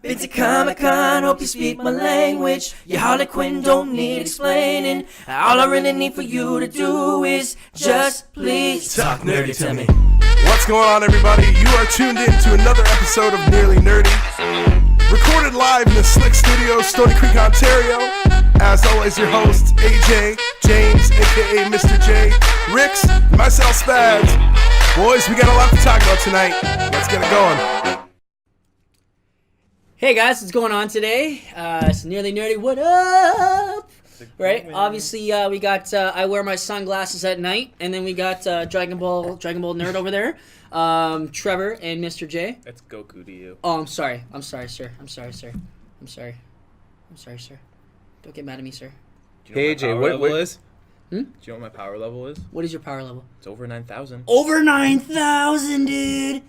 Been to Comic-Con, hope you speak my language. Your Harlequin don't need explaining. All I really need for you to do is just please talk nerdy to me. What's going on, everybody? You are tuned in to another episode of Nearly Nerdy. Recorded live in the Slick Studios, Stony Creek, Ontario. As always, your hosts, AJ, James, a.k.a. Mr. J, Ricks, and myself, Spads. Boys, we got a lot to talk about tonight. Let's get it going. Hey guys, what's going on today? It's Nearly Nerdy. What up? Right? Obviously, we got I wear my sunglasses at night, and then we got Dragon Ball nerd over there, Trevor and Mr. J. That's Goku to you. Oh, I'm sorry, sir. Don't get mad at me, sir. Do you know what my power level is? Hmm? Do you know what my power level is? What is your power level? It's over 9,000. Over 9,000, dude.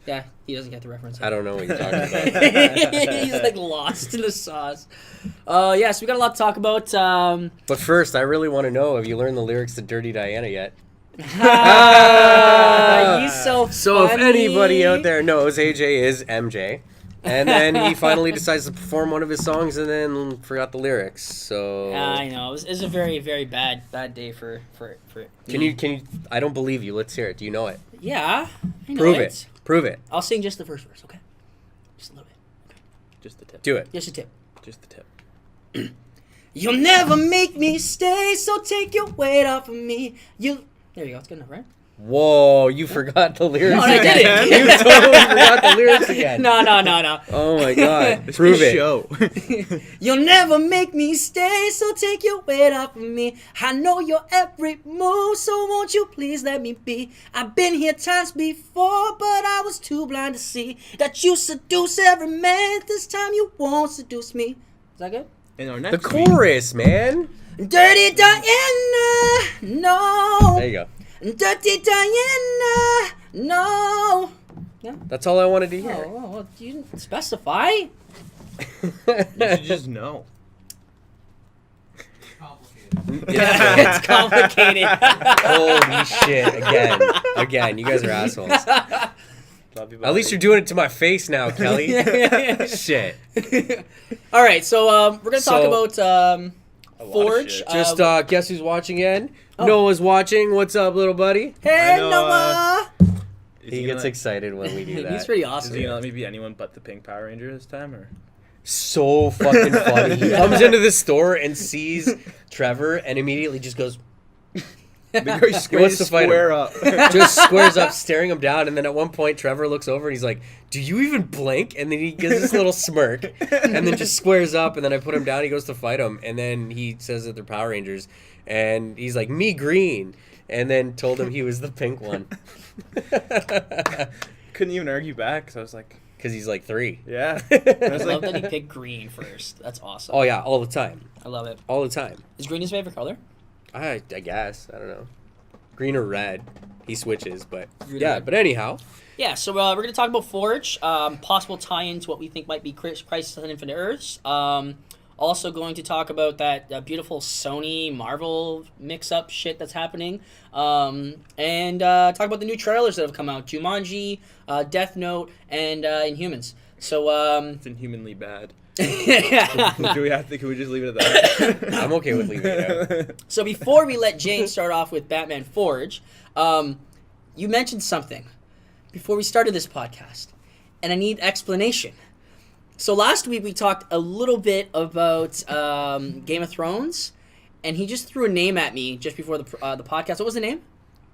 Yeah, he doesn't get the reference. I don't know what you're talking about. He's like lost in the sauce. So we got a lot to talk about. But first, I really want to know, have you learned the lyrics to Dirty Diana yet? He's so funny. So if anybody out there knows, AJ is MJ. And then he finally decides to perform one of his songs and then forgot the lyrics. So I know. It was a very, very bad day for Can you I don't believe you. Let's hear it. Do you know it? Yeah. I know Prove it. Prove it. I'll sing just the first verse, okay? Just a little bit. Okay. Just the tip. Do it. Just a tip. Just the tip. You'll never make me stay, so take your weight off of me. There you go. It's good enough, right? Whoa, you forgot the lyrics No, I again. didn't. You totally forgot the lyrics again. No. Oh my god. It's Prove my it. show. You'll never make me stay, so take your weight off of me. I know your every move, so won't you please let me be? I've been here times before, but I was too blind to see that you seduce every man. This time you won't seduce me. Is that good? In our The next chorus, man. Dirty Diana, no. There you go. Dirty Diana, no. Yeah. That's all I wanted to hear. Oh, well, you didn't specify. You should just know. Yeah, it's complicated. Holy shit. Again, you guys are assholes. Love you, At least you're doing it to my face now, Kelly. Shit. All right, so we're going to talk about Forge. Just guess who's watching again? Noah's watching. What's up, little buddy? Hey, know, Noah. He gets excited when we do that. He's pretty Is awesome. he gonna let me be anyone but the Pink Power Ranger this time, or? So fucking funny. He comes into the store and sees Trevor and immediately just goes, The guy wants to fight him. square up. just squares up, staring him down. And then at one point, Trevor looks over and he's like, "Do you even blink?" And then he gives this little smirk and then just squares up. And then I put him down. He goes to fight him. And then he says that they're Power Rangers. And he's like, "Me green." And then told him he was the pink one. Couldn't even argue back, because I was like, Because he's like 3. yeah. I I was love like, that he picked green first. That's awesome. Oh, yeah, all the time. I love it. All the time. Is green his favorite color? I guess. I don't know. Green or red. He switches, but Green or yeah. red. But anyhow, Yeah, so we're going to talk about Forge, possible tie-in to what we think might be Crisis on Infinite Earths. Also going to talk about that beautiful Sony Marvel mix-up shit that's happening. And talk about the new trailers that have come out. Jumanji, Death Note, and Inhumans. So, it's inhumanly bad. yeah. Can we just leave it at that? I'm okay with leaving it out. So before we let James start off with Batman Forge, you mentioned something before we started this podcast, and I need explanation. So last week we talked a little bit about Game of Thrones, and he just threw a name at me just before the podcast. What was the name?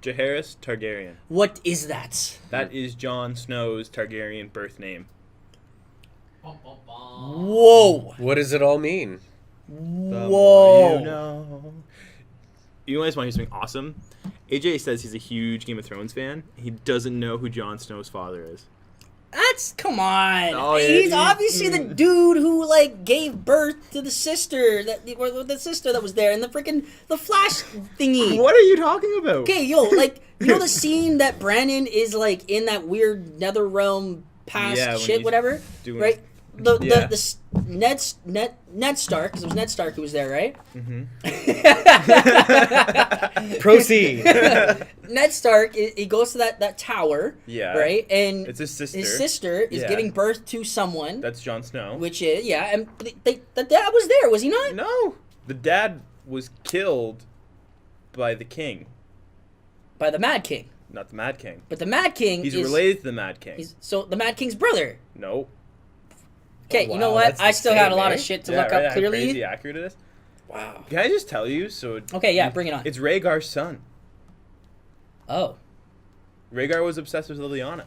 Jaehaerys Targaryen. What is that? That is Jon Snow's Targaryen birth name. Whoa! What does it all mean? Whoa! You know. You guys want to hear something awesome? AJ says he's a huge Game of Thrones fan. He doesn't know who Jon Snow's father is. Come on. Oh, yeah, He's obviously the dude who gave birth to the sister that was there in the Flash thingy. What are you talking about? Okay, you know the scene that Brandon is in that weird nether realm past Yeah, when shit, he's whatever, doing right? Ned Stark, because it was Ned Stark who was there, right? Proceed. Ned Stark, he goes to that tower, Yeah. right? And It's his sister. His sister is Yeah. giving birth to someone, That's Jon Snow. which is and the dad was there, was he not? No, the dad was killed by the king, By the Mad King. not the Mad King. But the Mad King He's is related to the Mad King. so the Mad King's brother. No. Okay, Oh, you know wow, what? that's I still had a insane, lot eh? of shit to Yeah, look right, up how clearly. crazy accurate it is. Wow. Can I just tell you? So Okay, yeah, bring it on. it's Rhaegar's son. Oh. Rhaegar was obsessed with Liliana.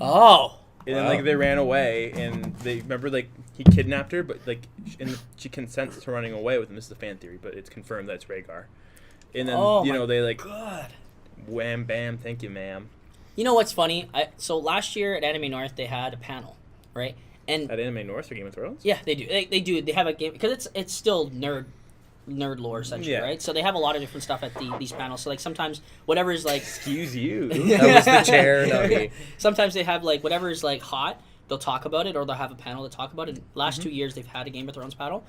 Oh. And then, Wow. like, they ran away, and they remember, like, he kidnapped her, but, like, and she consents to running away with him. This is a fan theory, but it's confirmed that it's Rhaegar. And then, Oh you my know, they, like, God. wham, bam, thank you, ma'am. You know what's funny? So last year at Anime North they had a panel, right? And At Anime North or Game of Thrones? yeah, they do. They do. They have a game because it's still nerd lore essentially, Yeah. right? So they have a lot of different stuff at these panels. So like sometimes whatever is like Excuse you. That was the chair, not me. sometimes they have like whatever is like hot, they'll talk about it or they'll have a panel to talk about it. Mm-hmm. Last 2 years they've had a Game of Thrones panel.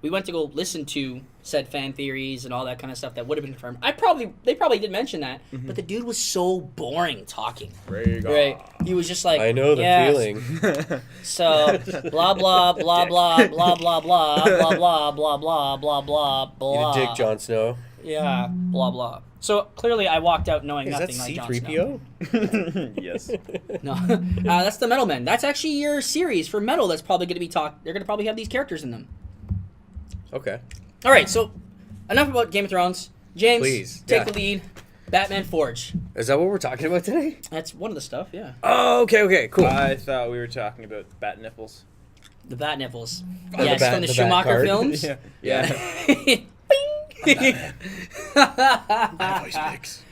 We went to go listen to said fan theories and all that kind of stuff that would have been confirmed. They probably did mention that, Mm-hmm. but the dude was so boring talking. Rhaegar. Right. He was just like, I know the "Yes, feeling. So blah blah blah blah blah blah blah blah blah blah blah blah blah You blah. a dick, Jon Snow. Yeah, blah blah. So clearly, I walked out knowing Is that nothing like Jon Snow. C-3PO? Yes. No, that's the Metal Men. That's actually your series for Metal. That's probably going to be talked. They're going to probably have these characters in them. Okay. All right, so enough about Game of Thrones. James, Please, take yeah. the lead. Batman Forge. Is that what we're talking about today? That's one of the stuff. Yeah, Oh, okay, cool. I thought we were talking about bat nipples. the Bat Nipples. Oh, Yes, from the Bat Schumacher card? films. Yeah. My voice mix.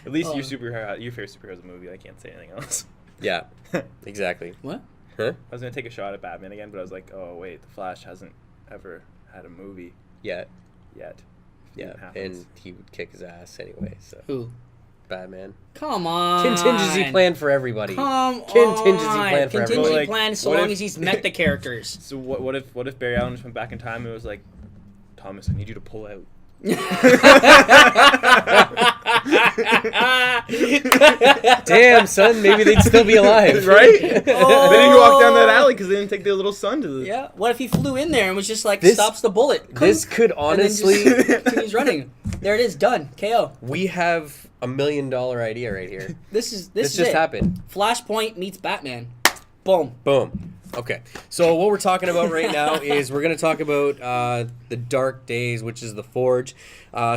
At least your favorite superhero's a movie. I can't say anything else. Yeah, exactly. What? Huh? I was gonna take a shot at Batman again, but I was like, oh wait, the Flash hasn't ever had a movie Yeah, yet. yeah. It happens. And he would kick his ass anyway, so. Who? Batman. Come on. Contingency plan for everybody. Come Contingency on. plan for Contingency everybody. Like, plan so what long if- as he's met the characters. So what if Barry Allen just went back in time and was like, Thomas, I need you to pull out. Damn, son, maybe they'd still be alive. Right? Then he walked down that alley because they didn't take their little son to the. Yeah. What if he flew in there and was just like This- stops the bullet? This could And then just honestly. continues running. There it is. Done. KO. We have $1 million idea right here. This is This just it. happened. Flashpoint meets Batman. Boom. Boom. Okay. So what we're talking about right now is we're going to talk about the Dark Days, which is the Forge.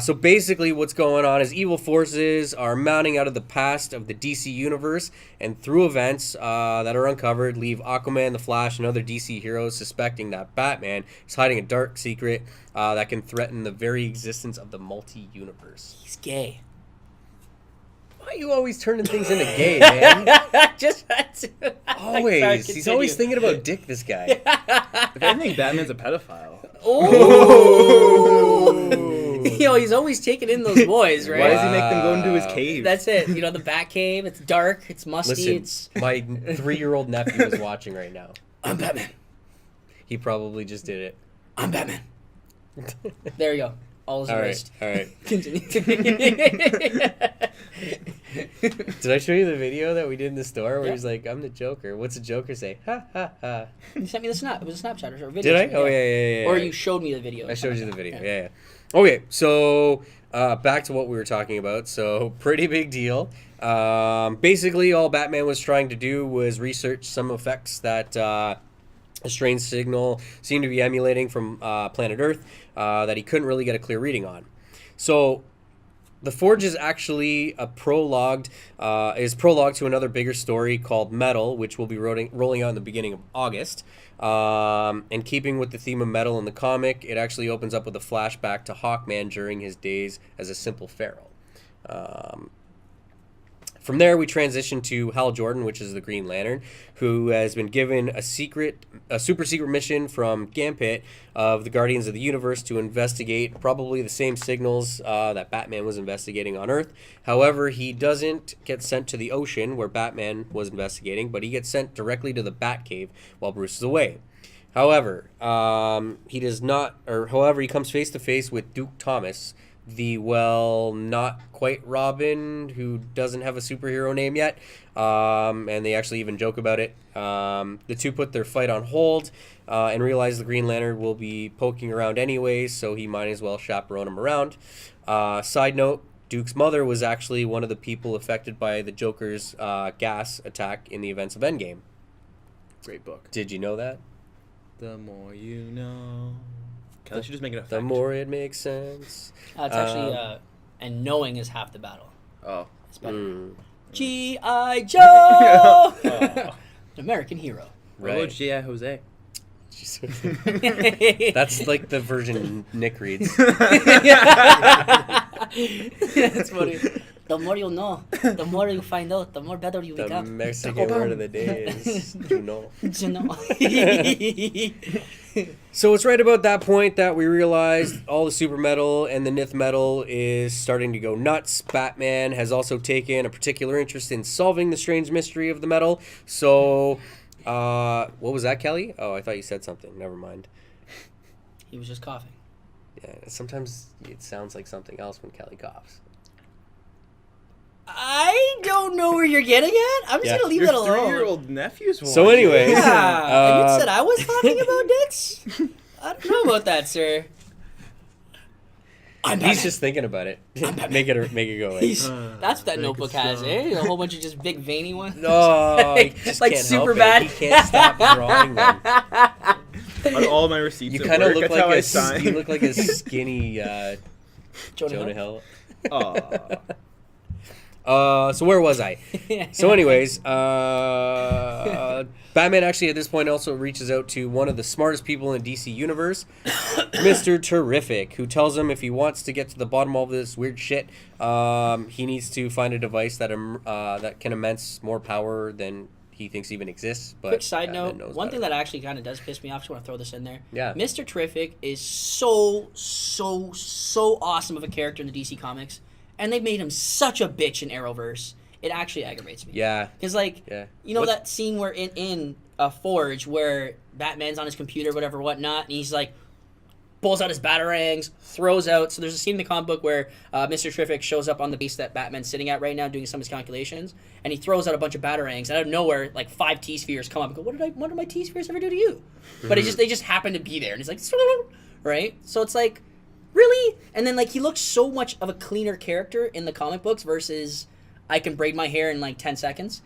So basically what's going on is evil forces are mounting out of the past of the DC universe, and through events that are uncovered leave Aquaman, the Flash, and other DC heroes suspecting that Batman is hiding a dark secret that can threaten the very existence of the multi-universe. He's gay. Why are you always turning things into gay, man? Just had to. Always. Sorry, He's always continue. thinking about dick, this guy. If anything, Batman's a pedophile. Oh. You know, he's always taking in those boys, right? Why does he make them go into his cave? That's it. You know, the Bat Cave. It's dark. It's musty. Listen, It's. my 3-year-old nephew is watching right now. I'm Batman. He probably just did it. I'm Batman. There you go. All is All right, erased. all right. Continue. Did I show you the video that we did in the store where Yeah. he's like, "I'm the Joker"? What's the Joker say? Ha ha ha. You sent me the snap. It was a Snapchat or a video. Did I? Oh yeah. Or you showed me the video. I showed you the video. Yeah. Okay, so back to what we were talking about. So pretty big deal. Basically, all Batman was trying to do was research some effects that a strange signal seemed to be emulating from planet Earth that he couldn't really get a clear reading on. So the Forge is actually prologue to another bigger story called Metal, which will be rolling out in the beginning of August. And keeping with the theme of metal in the comic, it actually opens up with a flashback to Hawkman during his days as a simple pharaoh. From there, we transition to Hal Jordan, which is the Green Lantern, who has been given a super secret mission from Gambit of the Guardians of the Universe to investigate probably the same signals that Batman was investigating on Earth. However, he doesn't get sent to the ocean where Batman was investigating, but he gets sent directly to the Batcave while Bruce is away. However, he comes face to face with Duke Thomas, the not quite Robin, who doesn't have a superhero name yet, and they actually even joke about it. The two put their fight on hold and realize the Green Lantern will be poking around anyways, so he might as well chaperone him around. Side note, Duke's mother was actually one of the people affected by the Joker's gas attack in the events of Endgame. Great book. Did you know that? The more you know. Kelly should just make it a fact. The more it makes sense. It's actually, and knowing is half the battle. Oh. It's better. G.I. Joe! American hero. What about G.I. Jose? That's like the version Nick reads. That's funny. The more you know, the more you find out, the more better you The become. Mexican word of the day is you know. You know. So it's right about that point that we realized all the super metal and the Nith metal is starting to go nuts. Batman has also taken a particular interest in solving the strange mystery of the metal. So, what was that, Kelly? Oh, I thought you said something. Never mind. He was just coughing. Yeah, sometimes it sounds like something else when Kelly coughs. I don't know where you're getting at. I'm just Yeah. gonna leave Your that alone. 3-year-old nephew's watching. So anyways, Yeah, you said I was talking about dicks. I don't know about that, sir. he's just thinking about it. make it go away. That's what that notebook has, eh? A whole bunch of just big veiny ones. No, he just Like can't super help bad. It. He can't stop drawing them. On all my receipts You at kind of work, look that's how I like sign. you look like a skinny Jonah Jonah Hill. Hill. Aw. So where was I? So anyways, Batman actually at this point also reaches out to one of the smartest people in the DC universe, Mr. Terrific, who tells him if he wants to get to the bottom of this weird shit, he needs to find a device that can immense more power than he thinks even exists. But Quick side Batman note, knows one better. thing that actually kind of does piss me off, just want to throw this in there. Yeah. Mr. Terrific is so awesome of a character in the DC Comics, and they made him such a bitch in Arrowverse. It actually aggravates me. Yeah. Because, like, Yeah. you know What- that scene where in Forge where Batman's on his computer, whatever, whatnot, and he's, like, pulls out his batarangs, throws out... So there's a scene in the comic book where Mr. Terrific shows up on the base that Batman's sitting at right now doing some of his calculations, and he throws out a bunch of batarangs, and out of nowhere, like, 5 T-spheres come up and go, what did my T-spheres ever do to you? But they just happen to be there, and he's like... Right? So it's like... Really? And then, like, he looks so much of a cleaner character in the comic books versus I can braid my hair in, like, 10 seconds.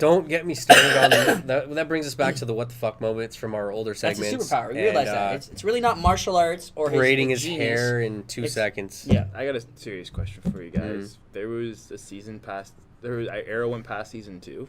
Don't get me started on that brings us back to the what the fuck moments from our older That's a segments. superpower. You realize that. It's really not martial arts or braiding his genius. hair in 2 seconds. Yeah. I got a serious question for you guys. There was a season past... Arrow went past season 2.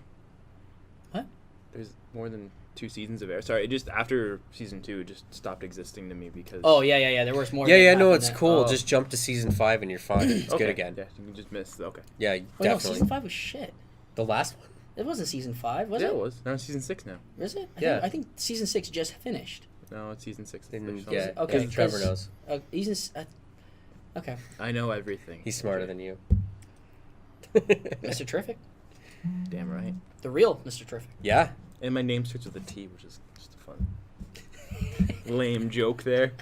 What? There's more than 2 seasons of Arrow. Sorry, it just after season 2, it just stopped existing to me because... Oh, yeah. There was more. Yeah, than no, that it's than that. cool. Oh. Just jump to season 5 and you're fine. It's Okay. good again. Yeah, you can just miss... Okay. Yeah, Wait, no, definitely. season 5 was shit. The last one? It wasn't season 5, was Yeah, it? it was. No, it's season 6 now. Is it? Yeah. I think season 6 just finished. No, it's season 6. Yeah, Okay, Trevor 'cause- knows. Okay. I know everything. He's smarter than you. Mr. Terrific. Damn right. The real Mr. Terrific. Yeah. And my name starts with a T, which is just a fun, lame joke there.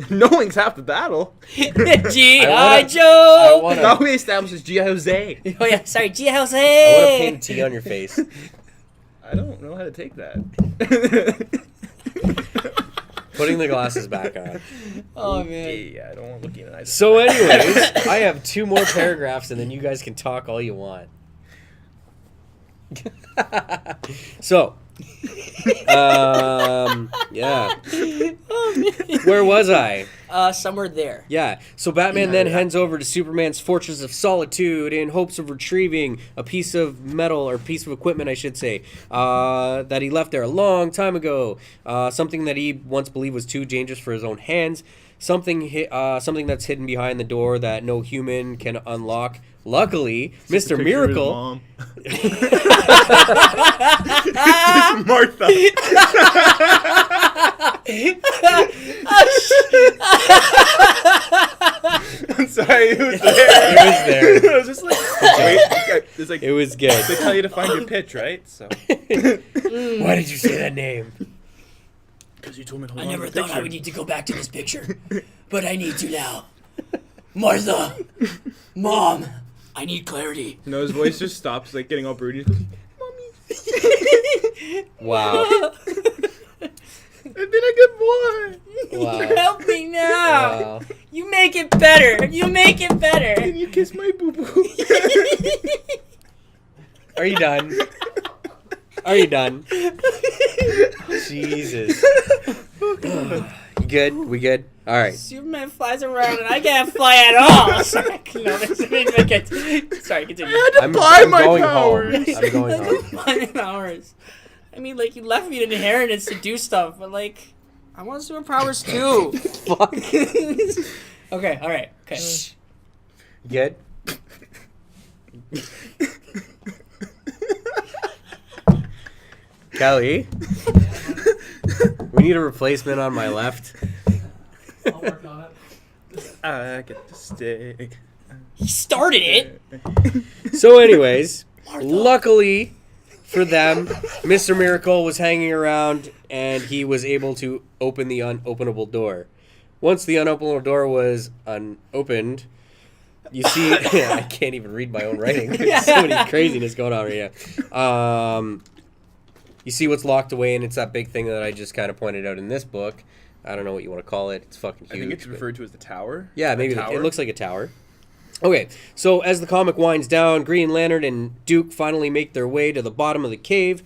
Knowing's half the battle. G.I. I Joe! wanna- Now we established G.I. Jose. Oh, yeah, sorry, G.I. I want to Jose! paint a T on your face. I don't know how to take that. Putting the glasses back on. Oh, man. Yeah, I don't want to look you in the eyes. So anyways, I have 2 more paragraphs and then you guys can talk all you want. So, yeah. Where was I? Somewhere there. Yeah. So Batman then heads over to Superman's Fortress of Solitude in hopes of retrieving a piece of metal, or piece of equipment, I should say, that he left there a long time ago. Something that he once believed was too dangerous for his own hands. something that's hidden behind the door that no human can unlock. Luckily, Mr. Picture of his Miracle. mom. Martha. I'm sorry, it was there. It was there. I was just like, wait. It's like It was good. they tell you to find your pitch, right? So. Why did you say that name? Because you told me to hold I on never to the thought I picture. would need to go back to this picture, but I need to now. Martha, Mom, I need clarity. No, his voice just stops, like getting all broody. He goes, Wow. I've been a good boy. Wow. Help me now. Wow. You make it better. You make it better. Can you kiss my boo boo? Are you done? Are you done? Jesus. You good? We good? All right. Superman flies around and I can't fly at all. Sorry, no, sorry, continue. I'm my going powers. home. I'm going home. My powers. I mean, like, you left me an inheritance to do stuff, but, like, I want superpowers too. Fuck. Okay, alright, okay. Good? Kelly? We need a replacement on my left. I'll work on it. I get the stick. He started it. So anyways, luckily for them, Mr. Miracle was hanging around and he was able to open the unopenable door. Once the unopenable door was unopened, you see... I can't even read my own writing. There's so many craziness going on right now. You see what's locked away, and it's that big thing that I just kind of pointed out in this book. I don't know what you want to call it. It's fucking huge. I think it's but- referred to as the tower. Yeah, The maybe tower. it looks like a tower. Okay, so as the comic winds down, Green Lantern and Duke finally make their way to the bottom of the cave.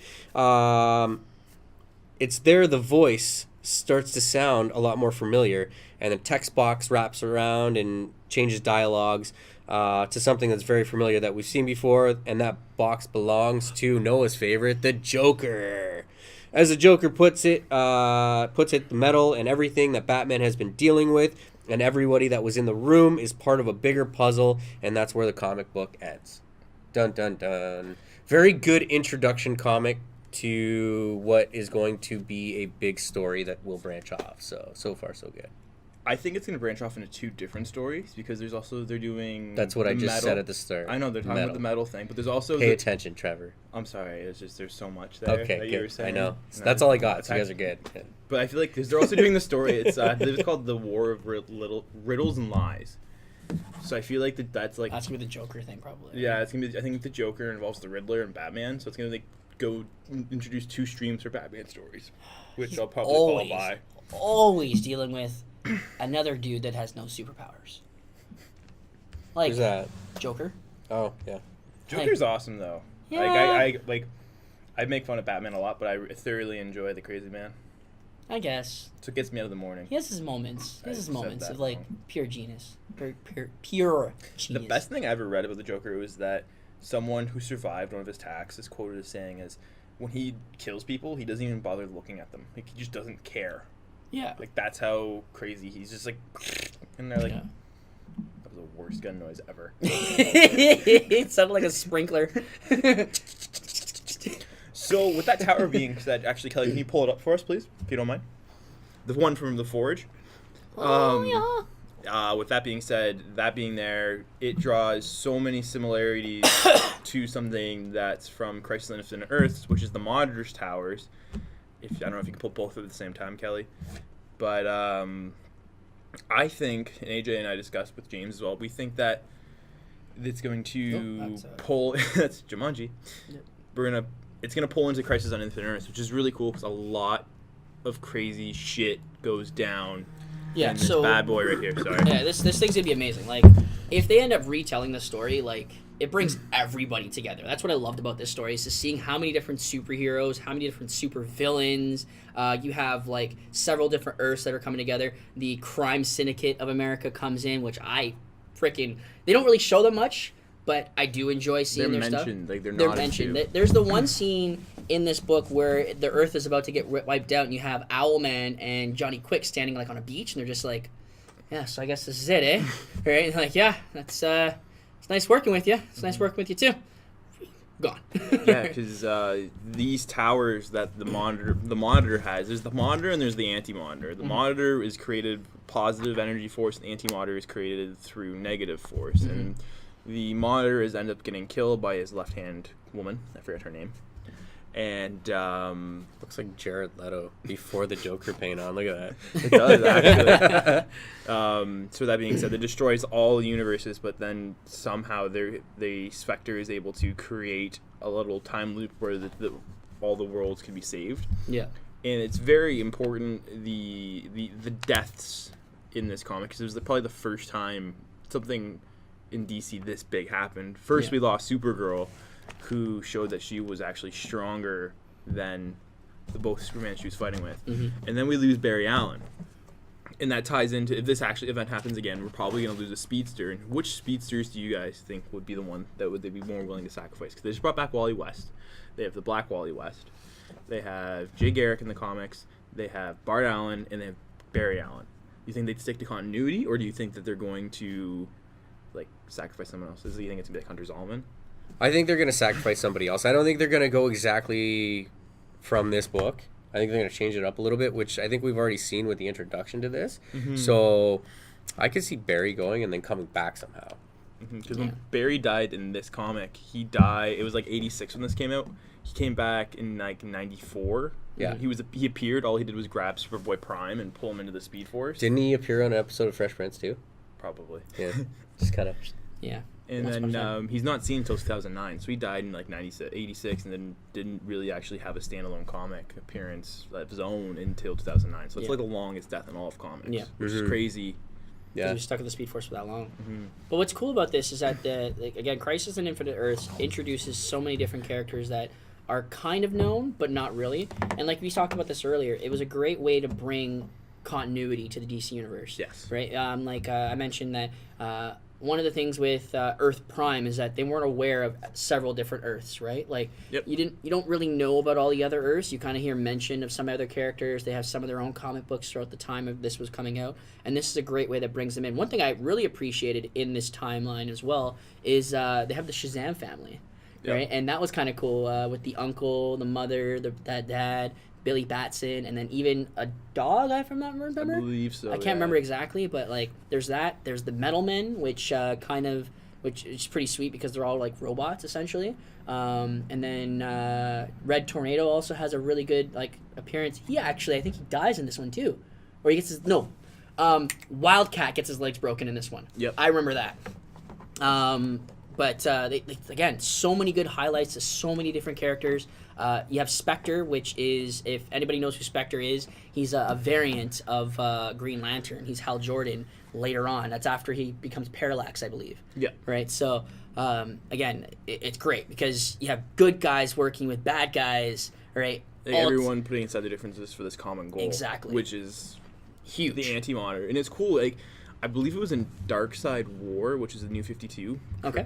It's there the voice starts to sound a lot more familiar, and the text box wraps around and changes dialogues to something that's very familiar that we've seen before, and that box belongs to Noah's favorite, the Joker. As the Joker puts it, the metal and everything that Batman has been dealing with, and everybody that was in the room is part of a bigger puzzle, and that's where the comic book ends. Dun dun dun. Very good introduction comic to what is going to be a big story that will branch off. So far so good. I think it's going to branch off into two different stories because they're doing. That's what I the just metal. said at the start. I know they're talking about the metal thing, but there's also. Pay attention, Trevor. I'm sorry. It's just there's so much there. Okay, that you were good. saying. I know. And That's all I got. So you guys are good. But I feel like they're also doing the story. It's I believe it's called the War of Riddles and Lies. So I feel like that's like. That's gonna be the Joker thing, probably. Yeah, it's gonna be. I think the Joker involves the Riddler and Batman, so it's gonna like go introduce two streams for Batman stories, which I'll probably follow by. Always dealing with another dude that has no superpowers. Like Who's that? Joker. Oh, yeah. Joker's awesome though. Yeah. I make fun of Batman a lot, but I thoroughly enjoy the Crazy Man. I guess. So it gets me out of the morning. He has his moments. He has I his said moments that of like wrong. pure genius. Pure genius. The best thing I ever read about the Joker was that someone who survived one of his attacks is quoted as saying is, when he kills people, he doesn't even bother looking at them. Like he just doesn't care. Yeah. Like that's how crazy he's just like, and they're like, Yeah. that was the worst gun noise ever. It sounded like a sprinkler. So with that tower being said, actually, Kelly, can you pull it up for us, please, if you don't mind? The one from the Forge. With that being said, that being there, it draws so many similarities to something that's from Crisis on Infinite Earths, which is the Monitor's Towers. I don't know if you can pull both at the same time, Kelly, but I think, and AJ and I discussed with James as well, we think that it's going to pull. That's Jumanji. Yep. It's gonna pull into Crisis on Infinite Earths, which is really cool because a lot of crazy shit goes down. Yeah. in this So bad boy right here. Sorry. yeah, this thing's gonna be amazing. Like, if they end up retelling the story, like, it brings everybody together. That's what I loved about this story, is just seeing how many different superheroes, how many different super villains. You have like several different Earths that are coming together. The crime syndicate of America comes in, which I freaking. They don't really show them much, but I do enjoy seeing They're their stuff. mentioned, like they're They're not mentioned. into. There's the one scene in this book where the Earth is about to get wiped out, and you have Owlman and Johnny Quick standing like on a beach, and they're just like, yeah, so I guess this is it, eh? Right? And like, yeah, that's it's nice working with you. It's nice working with you too. Gone. Yeah, because these towers that the monitor has, there's the monitor and there's the anti-monitor. The monitor is created positive energy force, and the anti-monitor is created through negative force. And the monitor is ended up getting killed by his left-hand woman. I forgot her name. And Looks like Jared Leto before the Joker paint on. Look at that. it does actually. So that being said, it destroys all universes, but then somehow the Spectre is able to create a little time loop where all the worlds can be saved. Yeah. And it's very important the deaths in this comic, because it was probably the first time something in DC this big happened. First, we lost Supergirl, who showed that she was actually stronger than the both Superman she was fighting with. And then we lose Barry Allen. And that ties into, if this actually event happens again, we're probably going to lose a speedster. And which speedsters do you guys think would be the one that would they be more willing to sacrifice? Because they just brought back Wally West. They have the Black Wally West. They have Jay Garrick in the comics. They have Bart Allen, and they have Barry Allen. Do you think they'd stick to continuity, or do you think that they're going to like sacrifice someone else? Do you think it's going to be like Hunter Zolomon? I think they're going to sacrifice somebody else. I don't think they're going to go exactly from this book. I think they're going to change it up a little bit, which I think we've already seen with the introduction to this. So I could see Barry going and then coming back somehow. Because when Barry died in this comic, he died. It was like 86 when this came out. He came back in like 94. Yeah. He appeared. All he did was grab Superboy Prime and pull him into the Speed Force. Didn't he appear on an episode of Fresh Prince too? Probably. Yeah. Just kind of. Yeah. And That's then he's not seen until 2009. So he died in like 86 and then didn't really actually have a standalone comic appearance of his own until 2009. So it's like the longest death in all of comics. Yeah. Which is crazy. Yeah. You're stuck with the Speed Force for that long. But what's cool about this is that, again, Crisis on Infinite Earths introduces so many different characters that are kind of known, but not really. And like we talked about this earlier, it was a great way to bring continuity to the DC universe. Yes. Right? I mentioned that one of the things with Earth Prime is that they weren't aware of several different Earths, right? Like, you don't really know about all the other Earths. You kind of hear mention of some other characters. They have some of their own comic books throughout the time of this was coming out, and this is a great way that brings them in. One thing I really appreciated in this timeline as well is they have the Shazam family, right? And that was kind of cool with the uncle, the mother, the dad, Billy Batson, and then even a dog, if I'm not remember. I believe so. I can't remember exactly, but like there's that. There's the Metal Men, which is pretty sweet because they're all like robots essentially. And then Red Tornado also has a really good like appearance. I think he dies in this one too, or he gets his Wildcat gets his legs broken in this one. Yep, I remember that. But they again, so many good highlights to so many different characters. You have Spectre, which is, if anybody knows who Spectre is, he's a variant of Green Lantern. He's Hal Jordan later on. That's after he becomes Parallax, I believe. Yeah. Right? So, again, it's great because you have good guys working with bad guys, right? Like everyone putting aside the differences for this common goal. Exactly. Which is huge. The Anti-Monitor. And it's cool, like, I believe it was in Darkseid War, which is the New 52. Okay.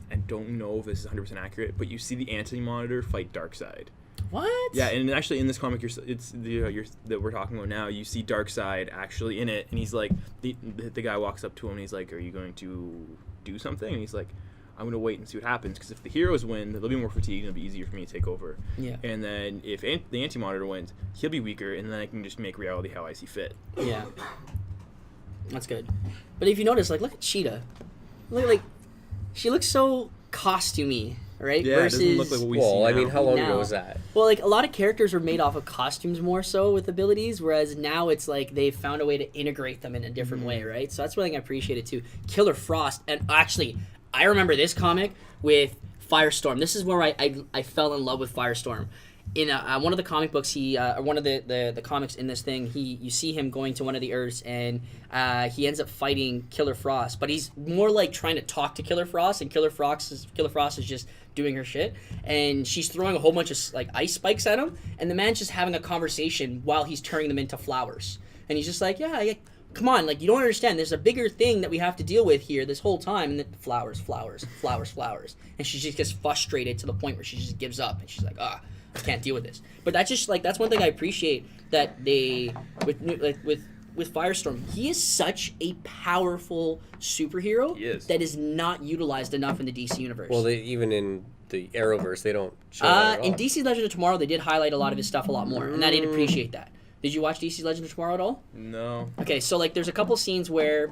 I don't know if this is 100% accurate, but you see the Anti-Monitor fight Darkseid. What? Yeah, and actually in this comic, that we're talking about now, you see Darkseid actually in it, and he's like, the guy walks up to him, and he's like, "Are you going to do something?" And he's like, "I'm going to wait and see what happens, because if the heroes win, they'll be more fatigued, and it'll be easier for me to take over. Yeah. And then if the Anti-Monitor wins, he'll be weaker, and then I can just make reality how I see fit." Yeah. That's good. But if you notice, like, look at Cheetah. She looks so costumey, right? Yeah, versus, it doesn't look like what we see now. I mean, how long ago was that? Well, like, a lot of characters are made off of costumes more so with abilities, whereas now it's like they've found a way to integrate them in a different way, right? So that's one thing I appreciated, too. Killer Frost, and actually, I remember this comic with Firestorm. This is where I fell in love with Firestorm. In one of the comic books, one of the comics in this thing, you see him going to one of the Earths, and he ends up fighting Killer Frost. But he's more like trying to talk to Killer Frost, and Killer Frost is just doing her shit, and she's throwing a whole bunch of like ice spikes at him, and the man's just having a conversation while he's turning them into flowers, and he's just like, yeah. Come on, like, you don't understand. There's a bigger thing that we have to deal with here this whole time. And then flowers. And she just gets frustrated to the point where she just gives up. And she's like, I can't deal with this. But that's just, like, that's one thing I appreciate that they, with with Firestorm, he is such a powerful superhero He is. that is not utilized enough in the DC universe. Well, even in the Arrowverse, they don't show that at in all. DC Legend of Tomorrow, they did highlight a lot of his stuff a lot more, and I did appreciate that. Did you watch DC Legend of Tomorrow at all? No. Okay, so like there's a couple scenes where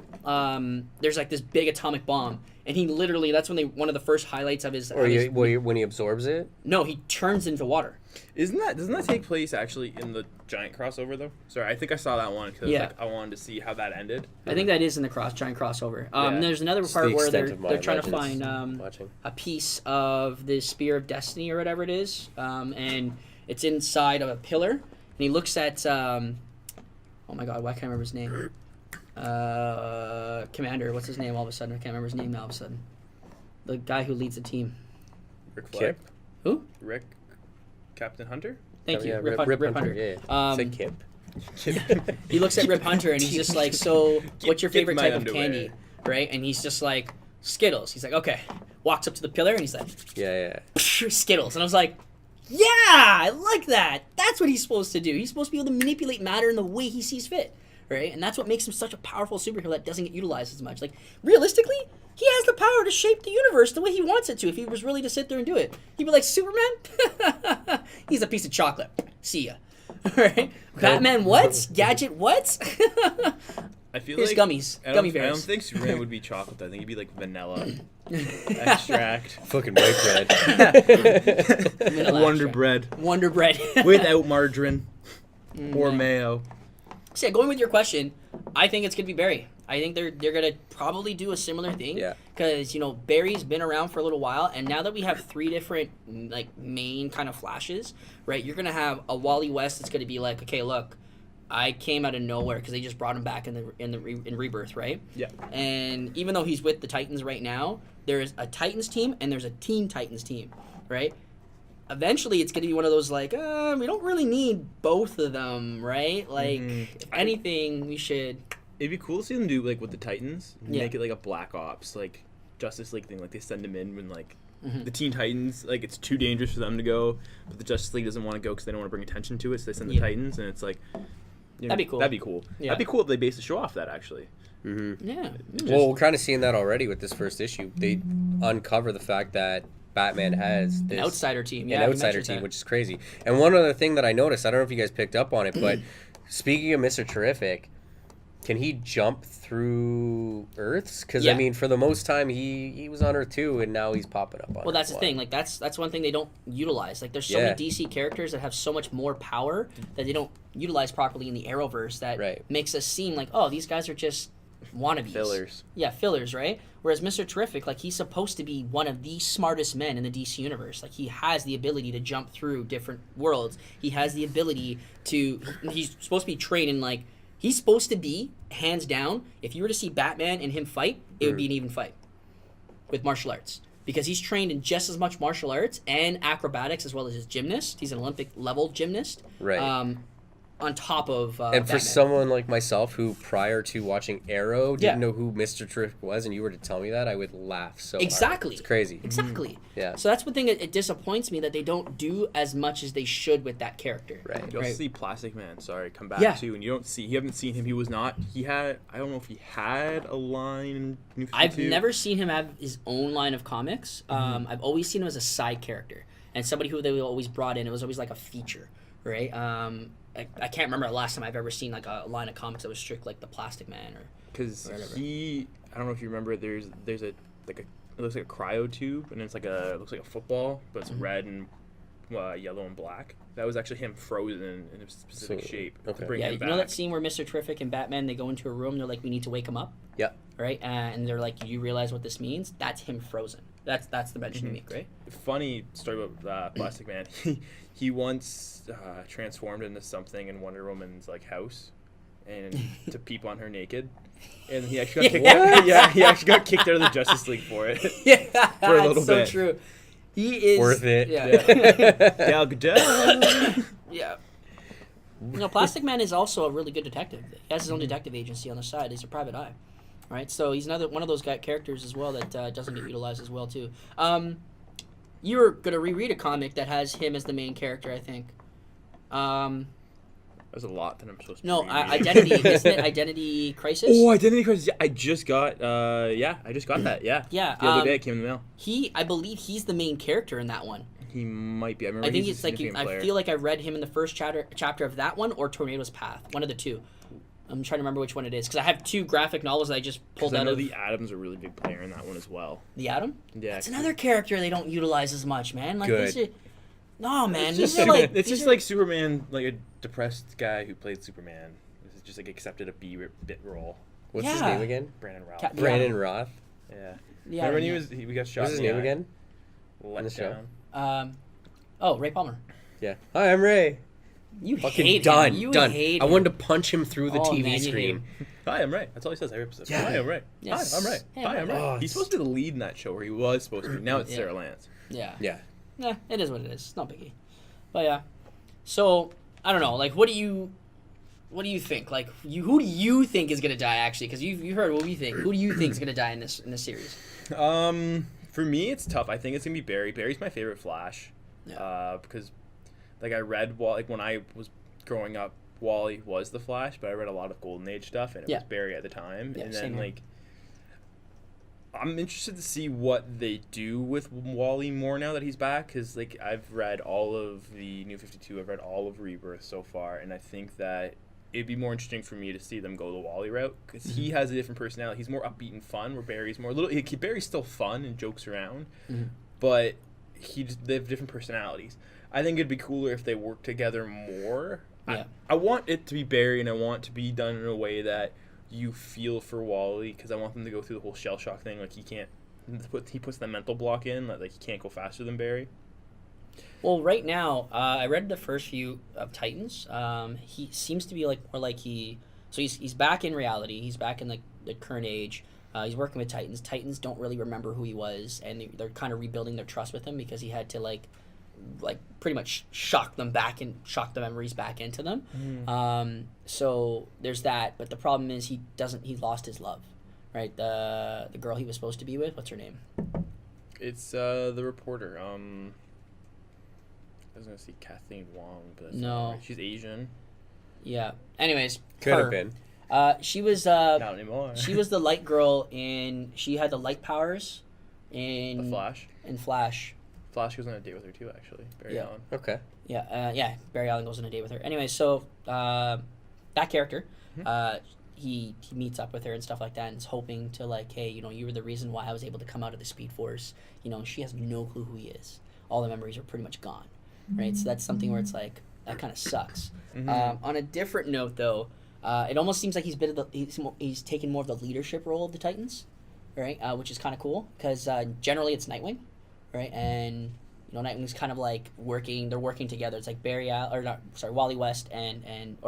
there's like this big atomic bomb, and he literally that's one of the first highlights of his. When he absorbs it? No, he turns into water. Doesn't that take place actually in the giant crossover though? Sorry, I think I saw that one because Yeah. I wanted to see how that ended. I think that is in the giant crossover. Yeah. There's another It's part the where extent of my they're trying to Legends find watching. a piece of the Spear of Destiny or whatever it is, and it's inside of a pillar. And he looks at oh my god, why can't I remember his name? Commander, what's his name? All of a sudden, I can't remember his name now. All of a sudden, the guy who leads the team. Rick Flag? Kip? Who? Rick? Captain Hunter? Thank you, Yeah, Rip Hunter. Yeah. Say Kip. He looks at Rip Hunter and he's just like, so what's your Get favorite my type of underwear. candy? Right? And he's just like, Skittles. He's like, okay. Walks up to the pillar and he's like, Yeah. Skittles. And I was like, yeah, I like that. That's what he's supposed to do. He's supposed to be able to manipulate matter in the way he sees fit. Right? And that's what makes him such a powerful superhero that doesn't get utilized as much. Like, realistically, he has the power to shape the universe the way he wants it to if he was really to sit there and do it. He'd be like, Superman? He's a piece of chocolate. See ya. Right? Batman what? Gadget what? I feel Here's like gummies. Gummy I don't bears. think Superman would be chocolate. I think he'd be like vanilla extract, Fucking white bread. Vanilla Wonder extract. Bread Wonder bread. without margarine or mayo. So yeah, going with your question, I think it's gonna be Barry. I think they're gonna probably do a similar thing. Yeah. Because Barry's been around for a little while, and now that we have 3 different like main kind of Flashes, right? You're gonna have a Wally West that's gonna be like, okay, look, I came out of nowhere because they just brought him back in Rebirth, right? Yeah. And even though he's with the Titans right now, there's a Titans team and there's a Teen Titans team, right? Eventually, it's going to be one of those like, we don't really need both of them, right? Like, if anything, we should. It'd be cool to see them do like with the Titans, Yeah. make it like a Black Ops, like Justice League thing. Like they send them in when like the Teen Titans, like it's too dangerous for them to go, but the Justice League doesn't want to go because they don't want to bring attention to it. So they send the Yeah. Titans, and it's like, That'd be cool. That'd be cool. Yeah. That'd be cool if they base the show off that actually. Yeah. Well, we're kind of seeing that already with this first issue. They uncover the fact that Batman has this An outsider team. Yeah, an you outsider mentioned team, that. which is crazy. And one other thing that I noticed, I don't know if you guys picked up on it, but speaking of Mr. Terrific, can he jump through Earths? Because Yeah. I mean, for the most time, he was on Earth too, and now he's popping up on. Well, that's Earth the thing. one. Like that's one thing they don't utilize. Like there's so Yeah. many DC characters that have so much more power that they don't utilize properly in the Arrowverse. That Right. makes us seem like, oh, these guys are just wannabes. Fillers. Yeah, fillers, right? Whereas Mr. Terrific, like he's supposed to be one of the smartest men in the DC universe. Like he has the ability to jump through different worlds. He has the ability to. He's supposed to be trained in like. He's supposed to be hands down. If you were to see Batman and him fight, it would be an even fight with martial arts because he's trained in just as much martial arts and acrobatics as well as his gymnast. He's an Olympic level gymnast. Right. On top of And for Batman. someone like myself who, prior to watching Arrow, didn't Yeah. know who Mr. Terrific was, and you were to tell me that, I would laugh so hard. Exactly. It's crazy. Exactly. Yeah. So that's one thing that it disappoints me that they don't do as much as they should with that character. Right. You also Right. see Plastic Man. Sorry, come back Yeah. too, and you haven't seen him. He was not. He had. I don't know if he had a line in New 52. I've never seen him have his own line of comics. I've always seen him as a side character and somebody who they always brought in. It was always like a feature, right? I can't remember the last time I've ever seen like a line of comics that was strict like the Plastic Man or. because whatever. he. I don't know if you remember. There's a like a. It looks like a cryo tube, and it's like it looks like a football, but it's red and yellow and black. That was actually him frozen in a specific So, shape okay. to bring Yeah, him you back. know that scene where Mr. Terrific and Batman they go into a room. They're like, we need to wake him up, Yeah. right? And they're like, you realize what this means? That's him frozen. That's the mention you make, right? Funny story about Plastic Man. He once transformed into something in Wonder Woman's like house, and to peep on her naked, and he actually got kicked out. Yeah, he actually got kicked out of the Justice League for it. Yeah, For a little that's so bit. true. He is Worth it. Yeah. Gal Gadot. Yeah. Plastic Man is also a really good detective. He has his own detective agency on the side. He's a private eye, right? So he's another one of those characters as well that doesn't get utilized as well too. You're gonna reread a comic that has him as the main character, I think. That was a lot that I'm supposed to. No, read. Identity. Isn't it Identity Crisis? Oh, Identity Crisis. Yeah, I just got. I just got that. Yeah. Yeah, The other day it came in the mail. I believe he's the main character in that one. He might be. I remember. I think he's it's a like significant player. I feel like I read him in the first chapter of that one or Tornado's Path, one of the two. I'm trying to remember which one it is because I have two graphic novels that I just pulled I out know of the Atom's a really big player in that one as well. the Atom. Yeah. It's another character they don't utilize as much, man. Like Good. these are, no, man. It's These just, are like it's these just are- like Superman, like a depressed guy who played Superman. This is just like accepted a bit role. What's his Yeah. name again? Brandon Routh. Yeah. Brandon Roth. Yeah. yeah, Remember when yeah. we got shot? What's his in the name eye? again? Let in the show? down. Ray Palmer. Yeah. Hi, I'm Ray. You Fucking hate done. him. You done. hate I him. wanted to punch him through the Oh, TV man, you hate screen. him. Hi, I'm Ray. That's all he says every episode. Yeah. Hi, I'm Ray. Yes. Hi, I'm Ray. Hey, Hi, I'm Ray. Oh, He's supposed to be the lead in that show, or he was supposed to be. Now it's Yeah. Sarah Lance. Yeah. Yeah. Yeah, it is what it is. It's not biggie. But yeah. So I don't know. Like, what do you think? Like, who do you think is gonna die? Actually, because you heard what we think. Who do you think is gonna die in this series? For me, it's tough. I think it's gonna be Barry. Barry's my favorite Flash. Yeah. Because, like, I read when I was growing up, Wally was the Flash, but I read a lot of Golden Age stuff, and it Yeah. was Barry at the time. Yeah, and same then here. like, I'm interested to see what they do with Wally more now that he's back, because like I've read all of the New 52, I've read all of Rebirth so far, and I think that it'd be more interesting for me to see them go the Wally route, because he has a different personality. He's more upbeat and fun, where Barry's more Barry's still fun and jokes around, but they have different personalities. I think it'd be cooler if they worked together more. Yeah. I want it to be Barry, and I want it to be done in a way that you feel for Wally, because I want them to go through the whole shell shock thing. Like, he puts the mental block in, like he can't go faster than Barry. Well, right now, I read the first few of Titans. He seems to be like more like he's back in reality. He's back in the current age. He's working with Titans. Titans don't really remember who he was, and they're kind of rebuilding their trust with him because he had to like pretty much shock the memories back into them. So there's that, but the problem is he lost his love, right? The girl he was supposed to be with, what's her name? It's the reporter. I was gonna say Kathleen Wong, but that's No. not right. She's Asian. Yeah. Anyways, Could her. have been. She was Not anymore. she was the light girl she had the light powers in the Flash. in Flash. Flash goes on a date with her too, actually. Barry Yeah. Allen. Okay. Yeah, Barry Allen goes on a date with her. Anyway, so that character, he meets up with her and stuff like that, and is hoping to like, hey, you were the reason why I was able to come out of the Speed Force. She has no clue who he is. All the memories are pretty much gone, right? So that's something where it's like that kind of sucks. On a different note, though, it almost seems like he's taken more of the leadership role of the Titans, right? Which is kind of cool because generally it's Nightwing, right? And Nightwing's kind of like they're working together. It's like Wally West and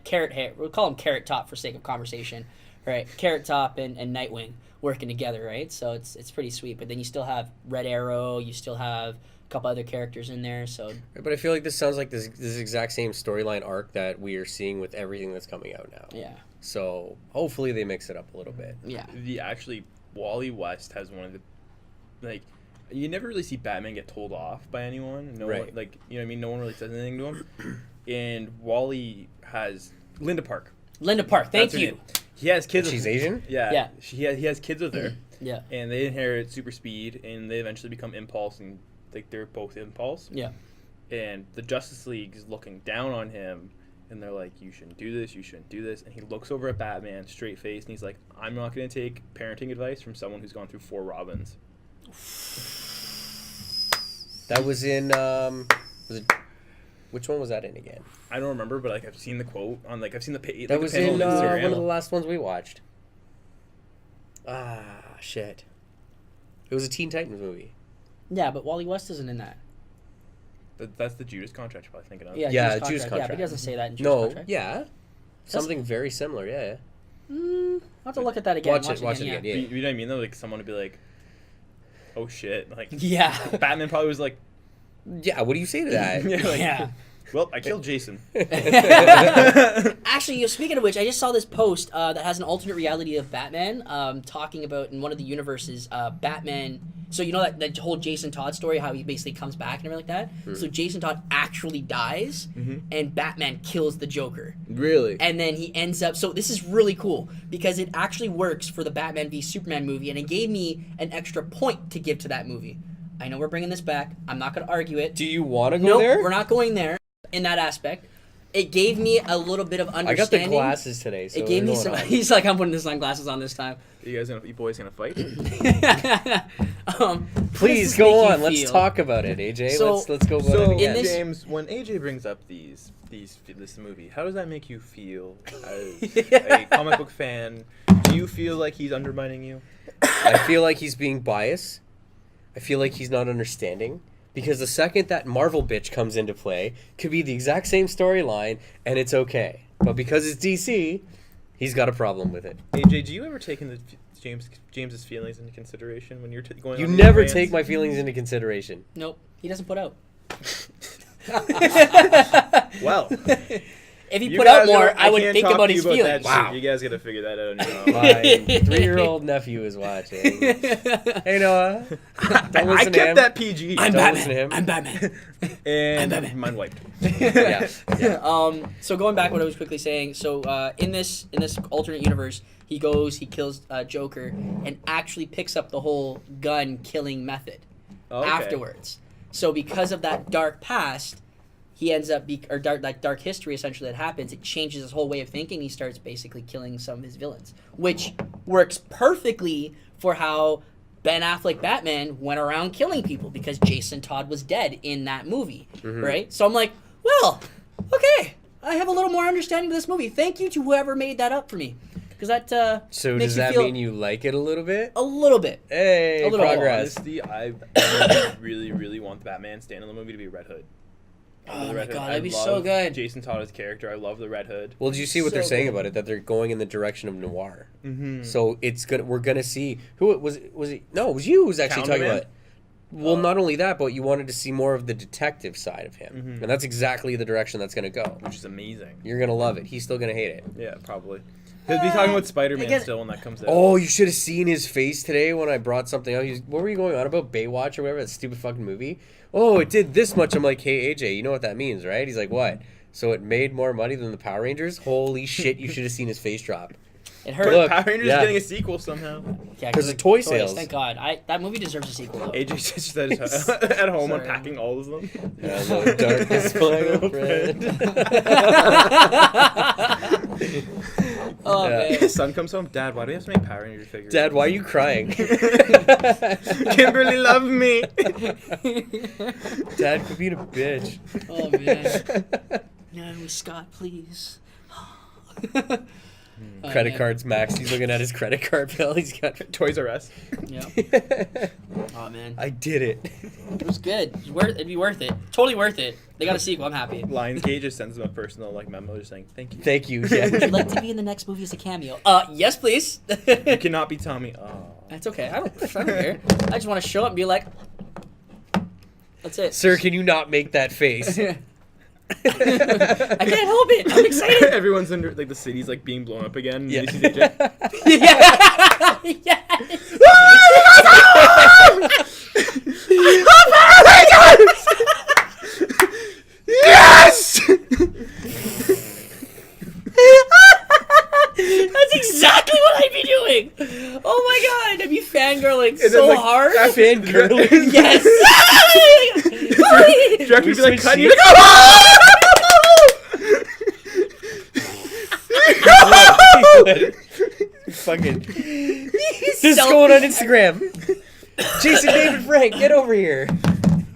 Carrot Hair. We'll call him Carrot Top for sake of conversation, right? Carrot Top and Nightwing working together, right? So it's pretty sweet. But then you still have Red Arrow. You still have a couple other characters in there. So, But I feel like this sounds like this exact same storyline arc that we are seeing with everything that's coming out now. yeah, So hopefully they mix it up a little bit. yeah, Wally West has one of the you never really see Batman get told off by anyone. No Right. one, you know what I mean? No one really says anything to him. And Wally has Linda Park. Linda Park. Thank That's her you. name. He has kids. She's with, Asian? Yeah. Yeah. He has kids with her. Yeah, And they inherit super speed, and they eventually become Impulse, and they're both Impulse. yeah. And the Justice League is looking down on him, and they're like, "You shouldn't do this. You shouldn't do this." And he looks over at Batman, straight face, and he's like, "I'm not going to take parenting advice from someone who's gone through 4 Robins." That was in which one was that in again? I don't remember, but I've seen the quote on I've seen the page. That was the panel in on Instagram. one of the last ones we watched. Shit. It was a Teen Titans movie. Yeah, but Wally West isn't in that. That's the Judas contract you're probably thinking of. Yeah, Yeah, Judas Judas contract. Yeah, but contract. he doesn't say that in Judas No, contract. yeah. Something very similar, yeah. I'll have to look at that again. Watch it again, yeah. You know what I mean though? Like someone would be like, "Oh shit!" Like Yeah. Batman probably was like, Yeah, what do you say to that? yeah, like, Yeah. Well, I killed Jason. Actually, speaking of which, I just saw this post that has an alternate reality of Batman talking about in one of the universes, Batman. So you know that whole Jason Todd story, how he basically comes back and everything like that? So Jason Todd actually dies, and Batman kills the Joker. Really? And then he ends up... So this is really cool, because it actually works for the Batman v Superman movie, and it gave me an extra point to give to that movie. I know we're bringing this back. I'm not going to argue it. Do you want to go there? No, we're not going there in that aspect. It gave me a little bit of understanding. I got the glasses today, so it gave me some... He's like, I'm putting the sunglasses on this time. You boys gonna fight? Please go on. Let's talk about it, AJ. So- let's go about So, it again. James, when AJ brings up this movie, how does that make you feel as a comic book fan? Do you feel like he's undermining you? I feel like he's being biased. I feel like he's not understanding. Because the second that Marvel bitch comes into play, could be the exact same storyline, and it's okay. But because it's DC, he's got a problem with it. AJ, do you ever take into James's feelings into consideration when you're going? You on these never rants? take my feelings into consideration. Nope, he doesn't put out. Well, If he you put out guys more, gotta- I would can't think talk about to you his feelings. that shit. Wow. You guys gotta figure that out on your own. My 3-year-old nephew is watching. Hey, Noah. Don't I listen to him. kept that PG. I'm Don't Batman. listen to him. I'm Batman. and Batman. mine wiped. Yeah. So going back what I was quickly saying, so in this alternate universe, he kills Joker, and actually picks up the whole gun killing method Okay. afterwards. So because of that dark past, he ends up dark history essentially that happens. It changes his whole way of thinking. He starts basically killing some of his villains, which works perfectly for how Ben Affleck Batman went around killing people, because Jason Todd was dead in that movie, right? So I'm like, well, okay, I have a little more understanding of this movie. Thank you to whoever made that up for me, because that So makes does you that feel mean you like it a little bit? a little bit. Hey, A little progress. Honestly, I really, really want the Batman standalone movie to be Red Hood. Oh The my Red Hood. God, I that'd be love so good. Jason Todd's character. I love the Red Hood. Well, did you see what they're So saying good. about it? That they're going in the direction of noir. Mm-hmm. So it's gonna. We're gonna see who it was. Was it? No, it was you who was actually talking Counterman? about it. Well, not only that, but you wanted to see more of the detective side of him, and that's exactly the direction that's gonna go. Which is amazing. You're gonna love it. He's still gonna hate it. Yeah, probably. He'll be talking about Spider-Man again- still when that comes out. Oh, you should have seen his face today when I brought something up. What were you going on about? Baywatch or whatever, that stupid fucking movie? Oh, it did this much. I'm like, hey, AJ, you know what that means, right? He's like, what? So it made more money than the Power Rangers? Holy shit, you should have seen his face drop. It But hurt. Look, Power Rangers yeah. is getting a sequel somehow. Yeah, 'Cause of toy toys, sales. Thank God. That movie deserves a sequel. Though. AJ just at home Sorry. unpacking all of them. Hello, darkest my old friend. Oh Yeah. man. His son comes home. Dad, why do we have so many Power Ranger figures? Dad, why are you crying? Kimberly loved me. Dad, quit being a bitch. Oh man. No, Scott, please. Oh, Credit man. cards, Max. He's looking at his credit card bill. He's got. Toys R Us. Yeah. Oh man. I did it. It was good. It'd be worth it. Totally worth it. They got a sequel. I'm happy. Lionsgate just sends them a personal memo just saying thank you. Thank you. Would you Yeah. like to be in the next movie as a cameo? Yes, please. You cannot be Tommy. Oh. That's okay. I don't care. I just want to show up and be like, that's it. Sir, can you not make that face? I can't help it. I'm excited. Everyone's under the city's being blown up again. And Yeah. you see AJ. Yeah. Yes! That's exactly what I'd be doing. Oh my god, I'd be fangirling then, so hard. Fangirling. Yes. Director would be like, switch cut you. seats. Fucking. This is going on Instagram. Jason David Frank, get over here.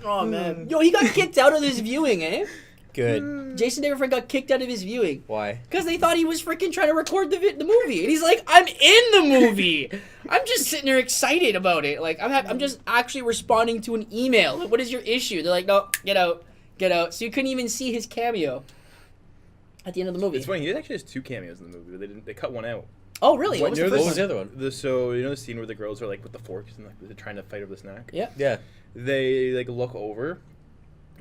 Oh man. Yo, he got kicked out of his viewing, eh? Good. Jason David Frank got kicked out of his viewing. Why? Because they thought he was freaking trying to record the movie. And he's like, I'm in the movie. I'm just sitting there excited about it. Like, I'm just actually responding to an email. Like, what is your issue? They're like, no, get out. Get out. So you couldn't even see his cameo at the end of the movie. It's funny. He actually has two cameos in the movie. But they cut one out. Oh, really? What was the What first was one? the other one? So you know the scene where the girls are with the forks and they're trying to fight over the snack. Yeah. Yeah. They look over,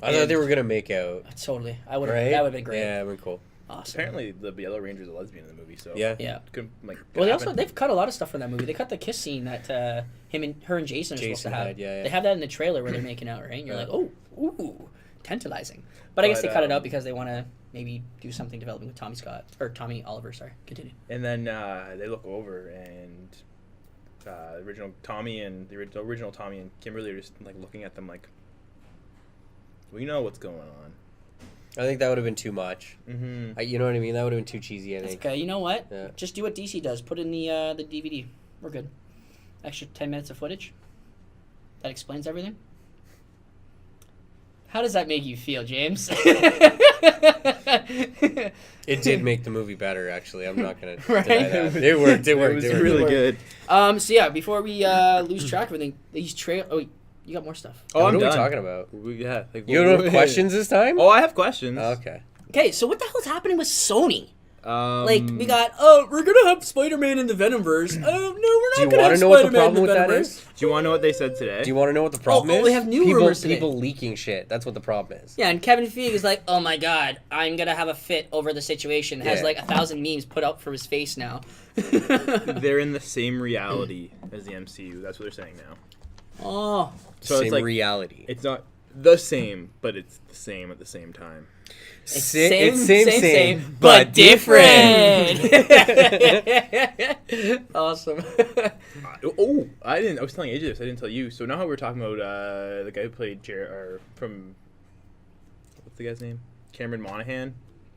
I thought they were gonna make out. Totally. I would have. Right? That would have been great. Yeah, that would been cool. Awesome. Apparently, the Yellow Ranger's a lesbian in the movie, so Yeah. Yeah. couldn't, like. Well, they happen. also they've cut a lot of stuff from that movie. They cut the kiss scene that her and Jason are supposed Jason to have. had, yeah. They have that in the trailer where they're making out, right? And you're Yeah. like, oh, ooh, tantalizing. But I guess But, they cut it out because they want to maybe do something developing with Tommy Oliver. Sorry, continue. And then they look over, and original Tommy and the original Tommy and Kimberly are just like looking at them like, we know what's going on. I think that would have been too much. Mm-hmm. You know what I mean? That would have been too cheesy. I It's think. okay. You know what? Yeah. Just do what DC does. Put in the DVD. We're good. Extra 10 minutes of footage. That explains everything. How does that make you feel, James? It did make the movie better, actually. I'm not gonna Right? deny that. It worked. It worked. It was it worked. really good. So yeah, before we lose track of everything, these trail. Oh, wait, you got more stuff. Oh, what I'm are done. we talking about? Yeah. Like, You don't have questions this time? Oh, I have questions. Okay. Okay, so what the hell's happening with Sony? Like Um, we got, oh, we're gonna have Spider-Man in the Venomverse. No, we're not Do you gonna want have to know what the Spider-Man in problem with that Venomverse. is? Do you want to know what they said today? Do you want to know what the problem oh, is? we have new people, rumors today. people leaking shit. That's what the problem is. Yeah, and Kevin Feige is like, oh my god, I'm gonna have a fit over the situation. Has Yeah. like 1,000 memes put up for his face now. They're in the same reality as the MCU. That's what they're saying now. Oh, So Same it's like reality. it's not the same, but it's the same at the same time. it's same, but different. Awesome. Oh, I didn't. I was telling AJ this. I didn't tell you. So now we're talking about the guy who played from what's the guy's name? Cameron Monaghan.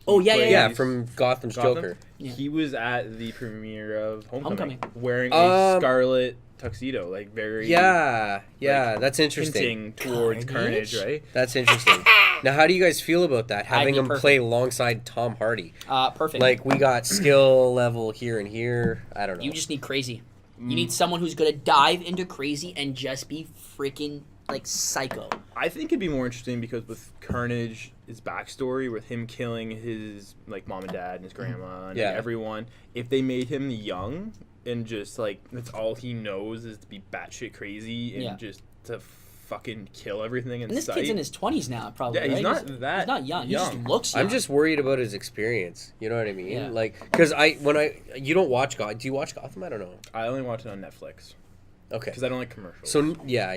Oh, yeah, plays Yeah, from Gotham's Gotham. Joker. Yeah. He was at the premiere of Homecoming. Homecoming. Wearing a Um, scarlet tuxedo, like very Yeah, like, that's interesting. hinting towards Carnage? Carnage, right? That's interesting. Now, how do you guys feel about that? Having be him perfect. play alongside Tom Hardy. Perfect. Like, we got skill level here and here. I don't know. You just need crazy. You need someone who's gonna dive into crazy and just be freaking like psycho. I think it'd be more interesting because with Carnage, his backstory with him killing his like mom and dad and his grandma and Yeah. everyone, if they made him young and just like that's all he knows is to be batshit crazy and Yeah. just to fucking kill everything in And this sight. kid's in his 20s now, probably. Yeah, he's right? not that He's not young. He just young. looks young. I'm just worried about his experience. You know what I mean? Yeah. Like, because you don't watch Gotham. Do you watch Gotham? I don't know. I only watch it on Netflix Okay. because I don't like commercials. So yeah,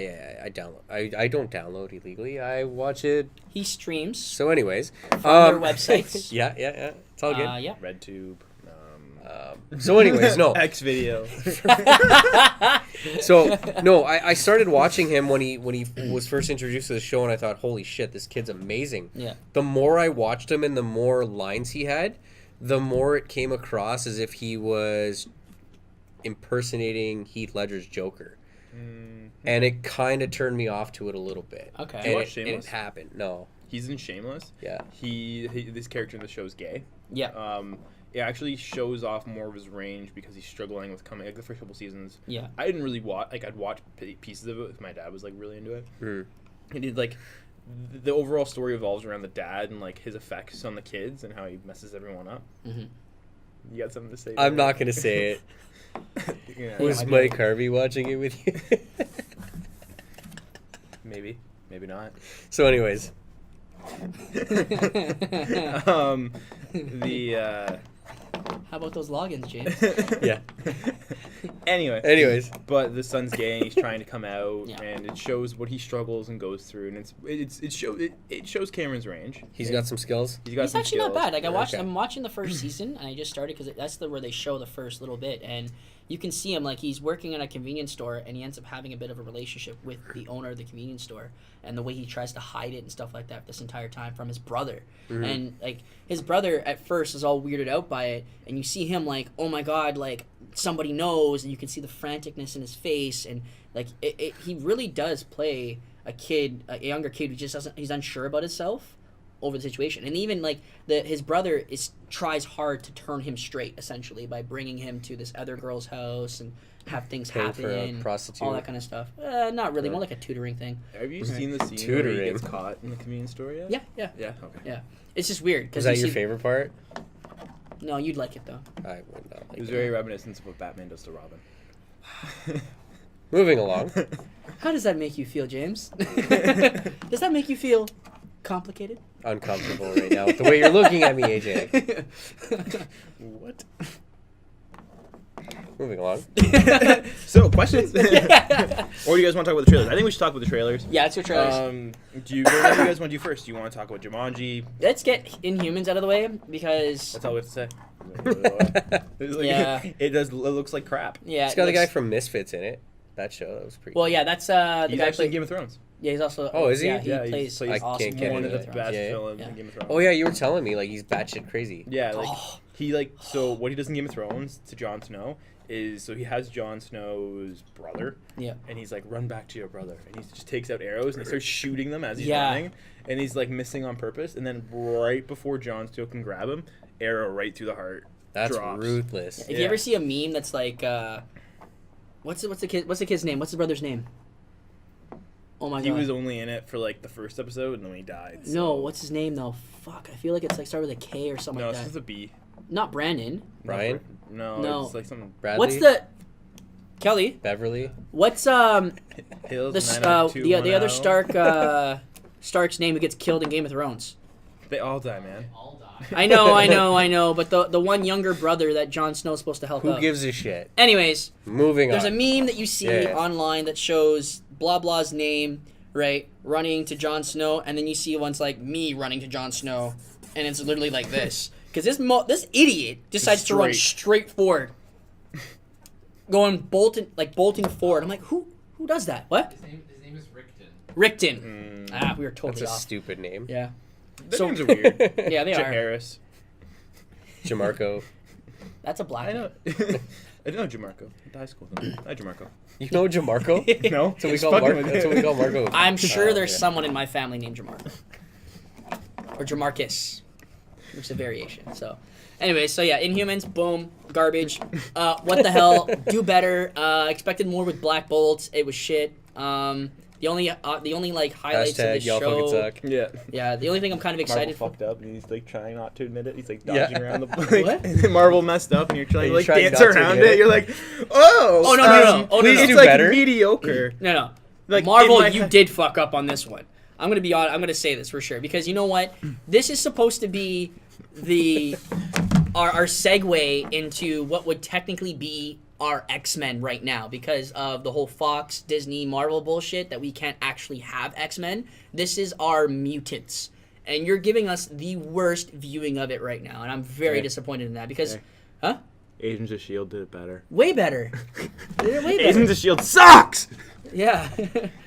I download. I don't download illegally. I watch it. He streams So, anyways, from their websites. yeah. It's all good. Yeah. RedTube, So, anyways, no. X Video. So no, I started watching him when he was first introduced to the show, and I thought, holy shit, this kid's amazing. Yeah. The more I watched him and the more lines he had, the more it came across as if he was impersonating Heath Ledger's Joker. And it kind of turned me off to it a little bit. Okay. And watch it Shameless? happened. No. He's in Shameless. Yeah. He this character in the show is gay. Yeah. It actually shows off more of his range because he's struggling with coming like the first couple seasons. Yeah. I didn't really watch I'd watch pieces of it because my dad was like really into it. Mm. And he like the overall story revolves around the dad and like his effects on the kids and how he messes everyone up. Mm-hmm. You got something to say? I'm not gonna say it. Yeah, Was might be Mike Harvey watching it with you? maybe not. So, anyways, The How about those logins, James? yeah. anyway. Anyways, But the son's gay and he's trying to come out, Yeah. and it shows what he struggles and goes through, and it shows Cameron's range. he's got some skills. He's got He's some actually not skills. bad. Like Okay. I'm watching the first season, and I just started because that's where they show the first little bit, and you can see him like he's working in a convenience store, and he ends up having a bit of a relationship with the owner of the convenience store, and the way he tries to hide it and stuff like that this entire time from his brother, and like his brother at first is all weirded out by it, and you see him like, oh my god, like somebody knows, and you can see the franticness in his face, and like he really does play a younger kid who just he's unsure about himself over the situation, and even like his brother tries hard to turn him straight essentially by bringing him to this other girl's house and have things Paying happen, for a prostitute. all that kind of stuff. Not really, more like a tutoring thing. Have you seen the scene where Tutoring. he gets caught in the convenience store yet? Yeah. Yeah. Okay. Yeah. It's just weird. Is that your favorite part? No, you'd like it though. I would not like It was it. very reminiscent of what Batman does to Robin. Moving along. How does that make you feel, James? Does that make you feel complicated? Uncomfortable right now with the way you're looking at me, AJ. What? Moving along. So, questions? Or do you guys want to talk about the trailers? I think we should talk about the trailers. Yeah, it's your trailers. What do you guys want to do first? Do you want to talk about Jumanji? Let's get Inhumans out of the way because That's all we have to say. Yeah. It looks like crap. yeah, It's got the guy looks- from Misfits in it. That show, that was pretty Well, yeah, that's the He's guy actually in played. Game of Thrones. Yeah, he's also. Oh, is he? Yeah, he Yeah, he plays plays- I awesome. can't get One of into the that. best Yeah. villains Yeah. in Game of Thrones. Oh, yeah, you were telling me, like, he's batshit crazy. Yeah, like Oh. he like so what he does in Game of Thrones to Jon Snow is so he has Jon Snow's brother. Yeah. And he's like, run back to your brother, and he just takes out arrows and he starts shooting them as he's Yeah. running, and he's like missing on purpose, and then right before Jon Snow can grab him, arrow right through the heart. That's drops. ruthless. If you Yeah. ever see a meme that's like, what's the kid's name? What's the brother's name? Oh my He god. was only in it for like the first episode, and then he died. No, so- what's his name though? Fuck, I feel like it's like started with a K or something No, like it's that. just a B. Not Brandon. Brian? No, No. it's like something. Bradley? What's the Kelly? Beverly? What's Hills the 90210. other Stark's name who gets killed in Game of Thrones? They all die, man. I know, but the one younger brother that Jon Snow's supposed to help Who out. gives a shit? Anyways, Moving there's a on. meme that you see Yeah. online that shows blah blah's name, right, running to Jon Snow, and then you see one's like me running to Jon Snow, and it's literally like this. Because this idiot decides to run straight forward, bolting forward. I'm like, who does that? What? His name is Rickton. Rickton. We were That's totally a off. stupid name. Yeah. Their So- names are weird. Yeah, they Chip are. Harris. Jamarco. That's a black I name. know. I know Jamarco. Went to high school with him. Hi, Jamarco. You know Jamarco? No, That's what we Just call fucking Marco. with That's you. what we call Marco. I'm sure there's yeah. someone in my family named Jamarco. Or Jamarcus. Which is a variation. So, anyway, so yeah, Inhumans, boom, garbage. What the hell? Do better. Expected more with Black Bolt. It was shit. The only like highlights of Hashtag this y'all fucking show. suck. Yeah. Yeah, the only thing I'm kind of Marvel excited for. fucked up, and he's like trying not to admit it. He's like Yeah. dodging around the What? And Marvel messed up, and you're trying And to you're like trying dance not to around admit it. it. You're like, oh, Oh, no, no, no. Oh, no, it's no. do like better. mediocre. No. Like Marvel, in my you head- did fuck up on this one. I'm gonna say this for sure because you know what? This is supposed to be our segue into what would technically be our X-Men right now because of the whole Fox, Disney, Marvel bullshit that we can't actually have X-Men. This is our mutants. And you're giving us the worst viewing of it right now, and I'm very Okay. disappointed in that because Okay. huh? Agents of S.H.I.E.L.D. did it better. Way better. They did it way better. Agents of S.H.I.E.L.D. sucks! Yeah.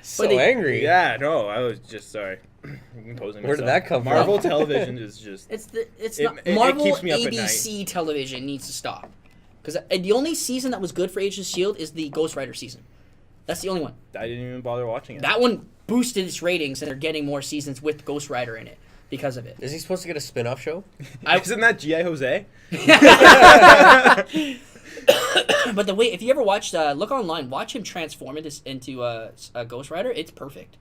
So But they- angry. Yeah, no, I was just sorry. I'm imposing Where did myself. that come from? Marvel television is just... It's It- not it Marvel keeps me up at ABC television needs to stop because the only season that was good for Agents of Shield is the Ghost Rider season. That's the only one. I didn't even bother watching it. That one boosted its ratings, and they're getting more seasons with Ghost Rider in it because of it. Is he supposed to get a spin-off show? Isn't that G.I. Jose? But the way, if you ever watched, look online, watch him transform into a Ghost Rider. It's perfect.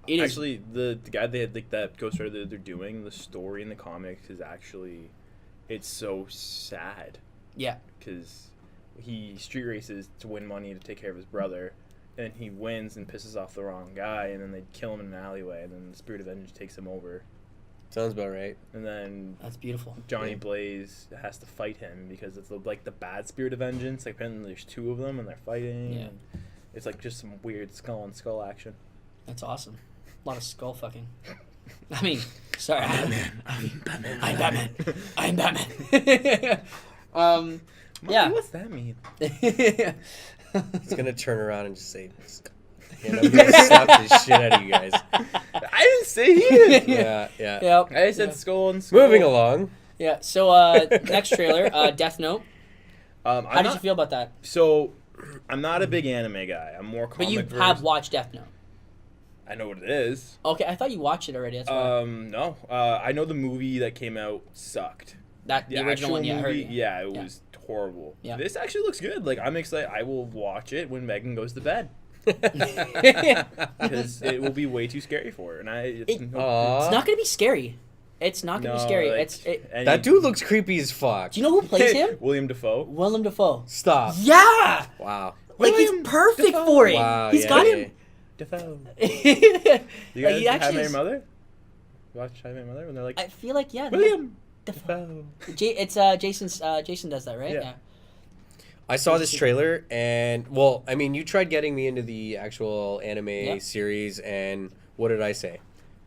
It is. Actually, the guy they had, like, that Ghost Rider that they're doing, the story in the comics is actually... It's so sad. Yeah. Because he street races to win money to take care of his brother, and he wins and pisses off the wrong guy, and then they kill him in an alleyway, and then the Spirit of Vengeance takes him over. Sounds about right. And then That's beautiful. Johnny Yeah. Blaze has to fight him because it's like the bad Spirit of Vengeance. Like, apparently there's two of them, and they're fighting. Yeah. And it's like just some weird skull on skull action. That's awesome. A lot of skull fucking. I mean, sorry. I'm Batman. I'm Batman. Yeah. What's that mean? He's gonna turn around and just say, and I'm gonna slap the shit out of you guys. I didn't say he did. Yeah, yeah. Yep. I said skull and skull. Moving along. Yeah. So next trailer, Death Note. How did you feel about that? So, I'm not a big anime guy. I'm more comic But you verse. have watched Death Note. I know what it is. Okay, I thought you watched it already. That's why. No. I know the movie that came out sucked. The original actual one, yeah, I heard movie, you. yeah, it was horrible. Yeah. This actually looks good. Like, I'm excited. I will watch it when Megan goes to bed. Because it will be way too scary for her. And It's Aw. not gonna be scary. It's not gonna be scary. That dude looks creepy as fuck. Do you know who plays him? William Dafoe. Willem Dafoe. Stop. Yeah, Wow. like he's William perfect Dafoe. for it. Wow. He's yeah, got yeah. him. Dafoe. Like, You guys he have actually Met Your is- Mother? watch How I Met Your Mother when they're like, I feel like William. Jason does that, right? Yeah. I saw this trailer, and well, I mean, you tried getting me into the actual anime series, and what did I say?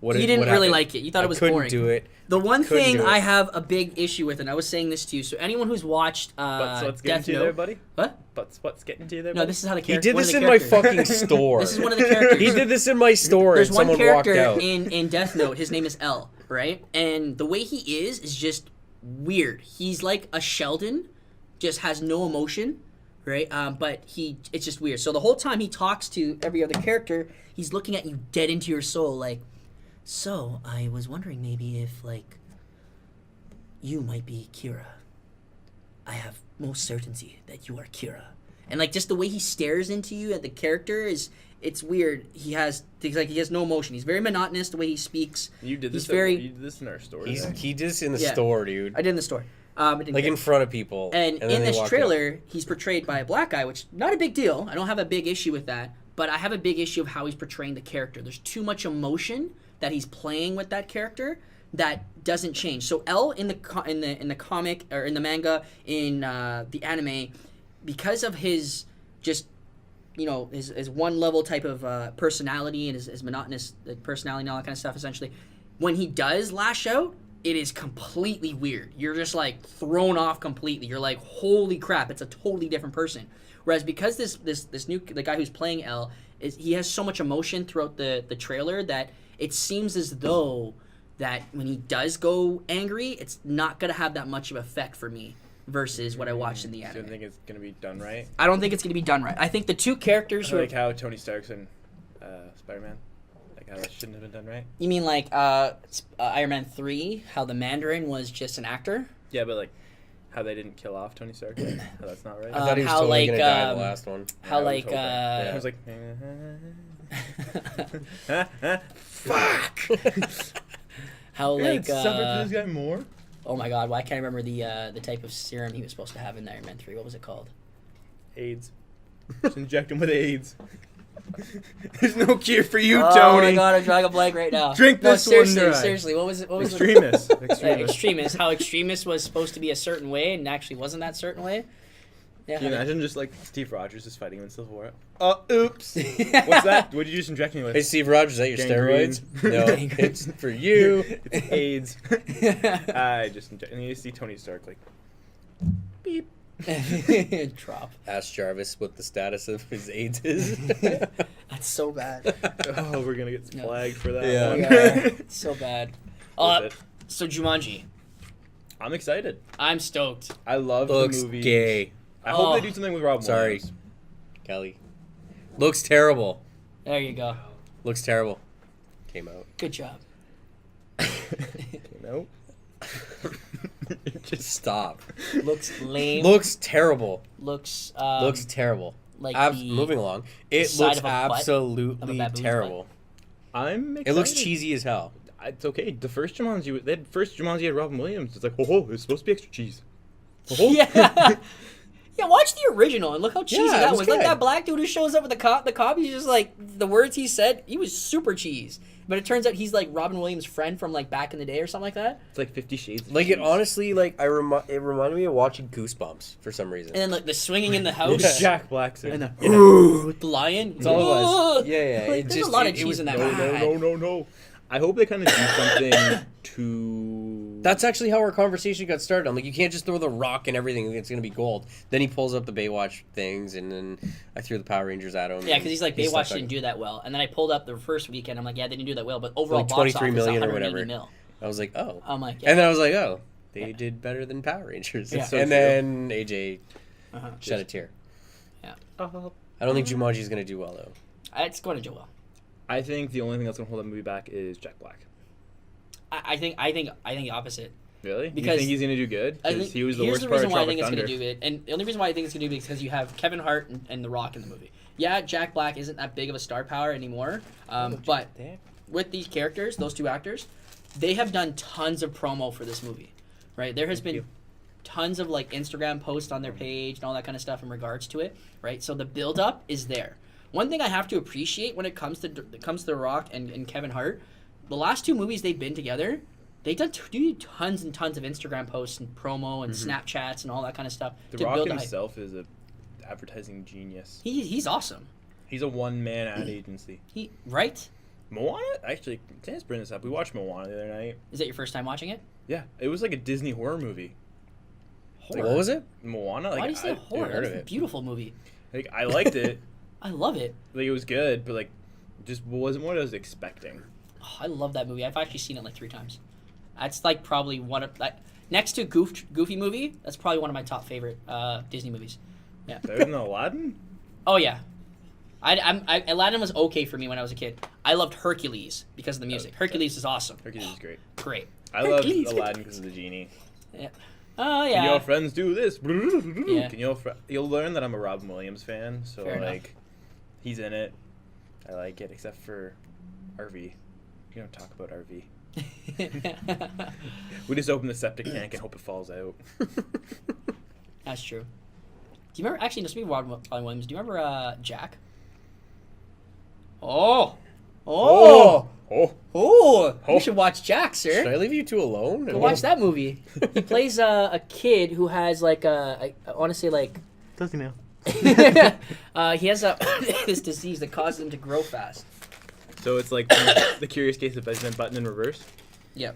You didn't what really happened? like it. You thought it was couldn't boring. do it. The one Couldn't thing do it. I have a big issue with, and I was saying this to you, so anyone who's watched But what's getting Death to you Note, there, buddy? what? But what's getting to you there, No, buddy? this is how the He character. did this in my fucking store. This is one of the characters. He did this in my store, There's and one someone walked character out. in Death Note. His name is L, right? And the way he is just weird. He's like a Sheldon, just has no emotion, right? But it's just weird. So the whole time he talks to every other character, he's looking at you dead into your soul, like. So I was wondering maybe if like you might be Kira. I have most certainty that you are Kira. And like just the way he stares into you at the character it's weird. He has no emotion. He's very monotonous the way he speaks. You did this. You did this in our store. He did this in the Yeah. store, dude. I did in the store. Like in front of people. And then in they this walked trailer, he's portrayed by a black guy, which not a big deal. I don't have a big issue with that, but I have a big issue of how he's portraying the character. There's too much emotion that he's playing with that character that doesn't change. So L in the comic or in the manga, in the anime, because of his just his one level type of personality and his monotonous personality and all that kind of stuff, essentially, when he does lash out, it is completely weird. You're just like thrown off completely. You're like, holy crap, it's a totally different person. Whereas because the guy who's playing L he has so much emotion throughout the trailer that it seems as though that when he does go angry, it's not gonna have that much of effect for me versus what I watched in the So you anime. don't think it's gonna be done right? I don't think it's gonna be done right. I think the two characters who Like how Tony Stark's in Spider-Man, like how that shouldn't have been done right. you mean like Iron Man 3, how the Mandarin was just an actor? Yeah, but like how they didn't kill off Tony Stark. How that's not right. I thought he was how, totally like, gonna die the last one. How I was like hoping. I was like, fuck. How like suffer for this guy more. oh my god, why can't I remember the type of serum he was supposed to have in Iron Man 3? What was it called? AIDS. Just inject him with AIDS. There's no cure for you, Oh Tony. my god, I'm drawing a blank right now. Drink No, this seriously, one dry. seriously, what was it? What was Extremist. The Extremist. Extremist? How Extremist was supposed to be a certain way and actually wasn't that certain way? Yeah. Can you imagine just like Steve Rogers just fighting him in Civil War? Oops. What's that? What did you just inject me with? Hey, Steve Rogers, is that your Gangrene. steroids? No, it's for you. It's AIDS. I just inject, and you see Tony Stark like, beep. Drop. Ask Jarvis what the status of his AIDS is. That's so bad. Oh, we're gonna get No. flagged for that Yeah. one. Yeah, so bad. Worth it. So Jumanji. I'm excited. I'm stoked. I love Looks the movie. gay. I hope Oh. they do something with Rob Sorry. Williams. Kelly. Looks terrible. There you go. Looks terrible. Came out. Good job. You know? Just stop. Looks lame. Looks terrible. Looks Looks terrible. like Moving along. the It side looks of a butt? Of a absolutely baboon's terrible. I'm excited. It looks cheesy as hell. It's okay. The first Jumanji had Robin Williams. It's like, oh, it's supposed to be extra cheese. Oh. Yeah. Yeah, watch the original and look how cheesy Yeah, it that was was. Like good. that black dude who shows up with the cop, he's just like, the words he said, he was super cheese. But it turns out he's like Robin Williams' friend from like back in the day or something like that. It's like 50 Shades. of Like, it Cheese. honestly, like, it reminded me of watching Goosebumps for some reason. And then like the swinging in the house. It's Jack Black's in. And it. the the lion. That's all it was. Ugh. Yeah, yeah. Like, It there's just- a lot it of cheese was- in that. No. I hope they kind of do something to. That's actually how our conversation got started. I'm like, you can't just throw the rock and everything. It's going to be gold. Then he pulls up the Baywatch things, and then I threw the Power Rangers at him. Yeah, because he's like, stuck Baywatch on- didn't do that well. And then I pulled up the first weekend. I'm like, yeah, they didn't do that well. But overall, Like box 23 office, million or 180 whatever. mil. I was like, oh. I'm like, yeah. And then I was like, oh, they Yeah. did better than Power Rangers. Yeah. And So true. then AJ Uh-huh. shed a tear. Yeah. I don't think Jumanji's going to do well, though. It's going to do well. I think the only thing that's gonna hold that movie back is Jack Black. I think the opposite. Really? Because you think he's gonna do good? I 'Cause think he was the here's worst the part reason of why I Tropic think it's Thunder. going to do it, and the only reason why I think it's going to do it is because you have Kevin Hart and The Rock in the movie. Yeah, Jack Black isn't that big of a star power anymore, but with these characters, those two actors, they have done tons of promo for this movie, right? There has been tons of like Instagram posts on their page and all that kind of stuff in regards to it, right? So the build up is there. One thing I have to appreciate when it comes to The Rock and Kevin Hart, the last 2 movies they've been together, they've done tons and tons of Instagram posts and promo and Snapchats and all that kind of stuff. The to Rock build the hype. himself is a advertising genius. He's awesome. He's a one-man ad agency. Right? Moana? Actually, let's bring this up. We watched Moana the other night. Is that your first time watching it? Yeah, it was like a Disney horror movie. Like, what was it? Moana? Like, Why do you say I horror? heard That's of a it. beautiful movie. Like, I liked it. I love it. Like, it was good, but like, just wasn't what I was expecting. Oh, I love that movie. I've actually seen it like 3 times. That's like probably one of like next to Goofy movie. That's probably one of my top favorite Disney movies. Yeah. Better than Aladdin? Oh yeah. Aladdin was okay for me when I was a kid. I loved Hercules because of the music. Hercules is awesome. Hercules is great. Great. I loved Hercules. Aladdin because of the genie. Yeah. Oh yeah. Can your friends do this? Yeah. Can you'll learn that I'm a Robin Williams fan, so Fair enough. like, he's in it. I like it, except for RV. You don't talk about RV. We just open the septic tank and hope it falls out. That's true. Do you remember? Actually, no, speaking of Robin Williams, do you remember Jack? Oh. Oh! You should watch Jack, sir. Should I leave you two alone? Go watch that movie. He plays a kid who has like I want to say like Does he now? he has this disease that causes him to grow fast. So it's like the Curious Case of Benjamin Button in reverse. Yep.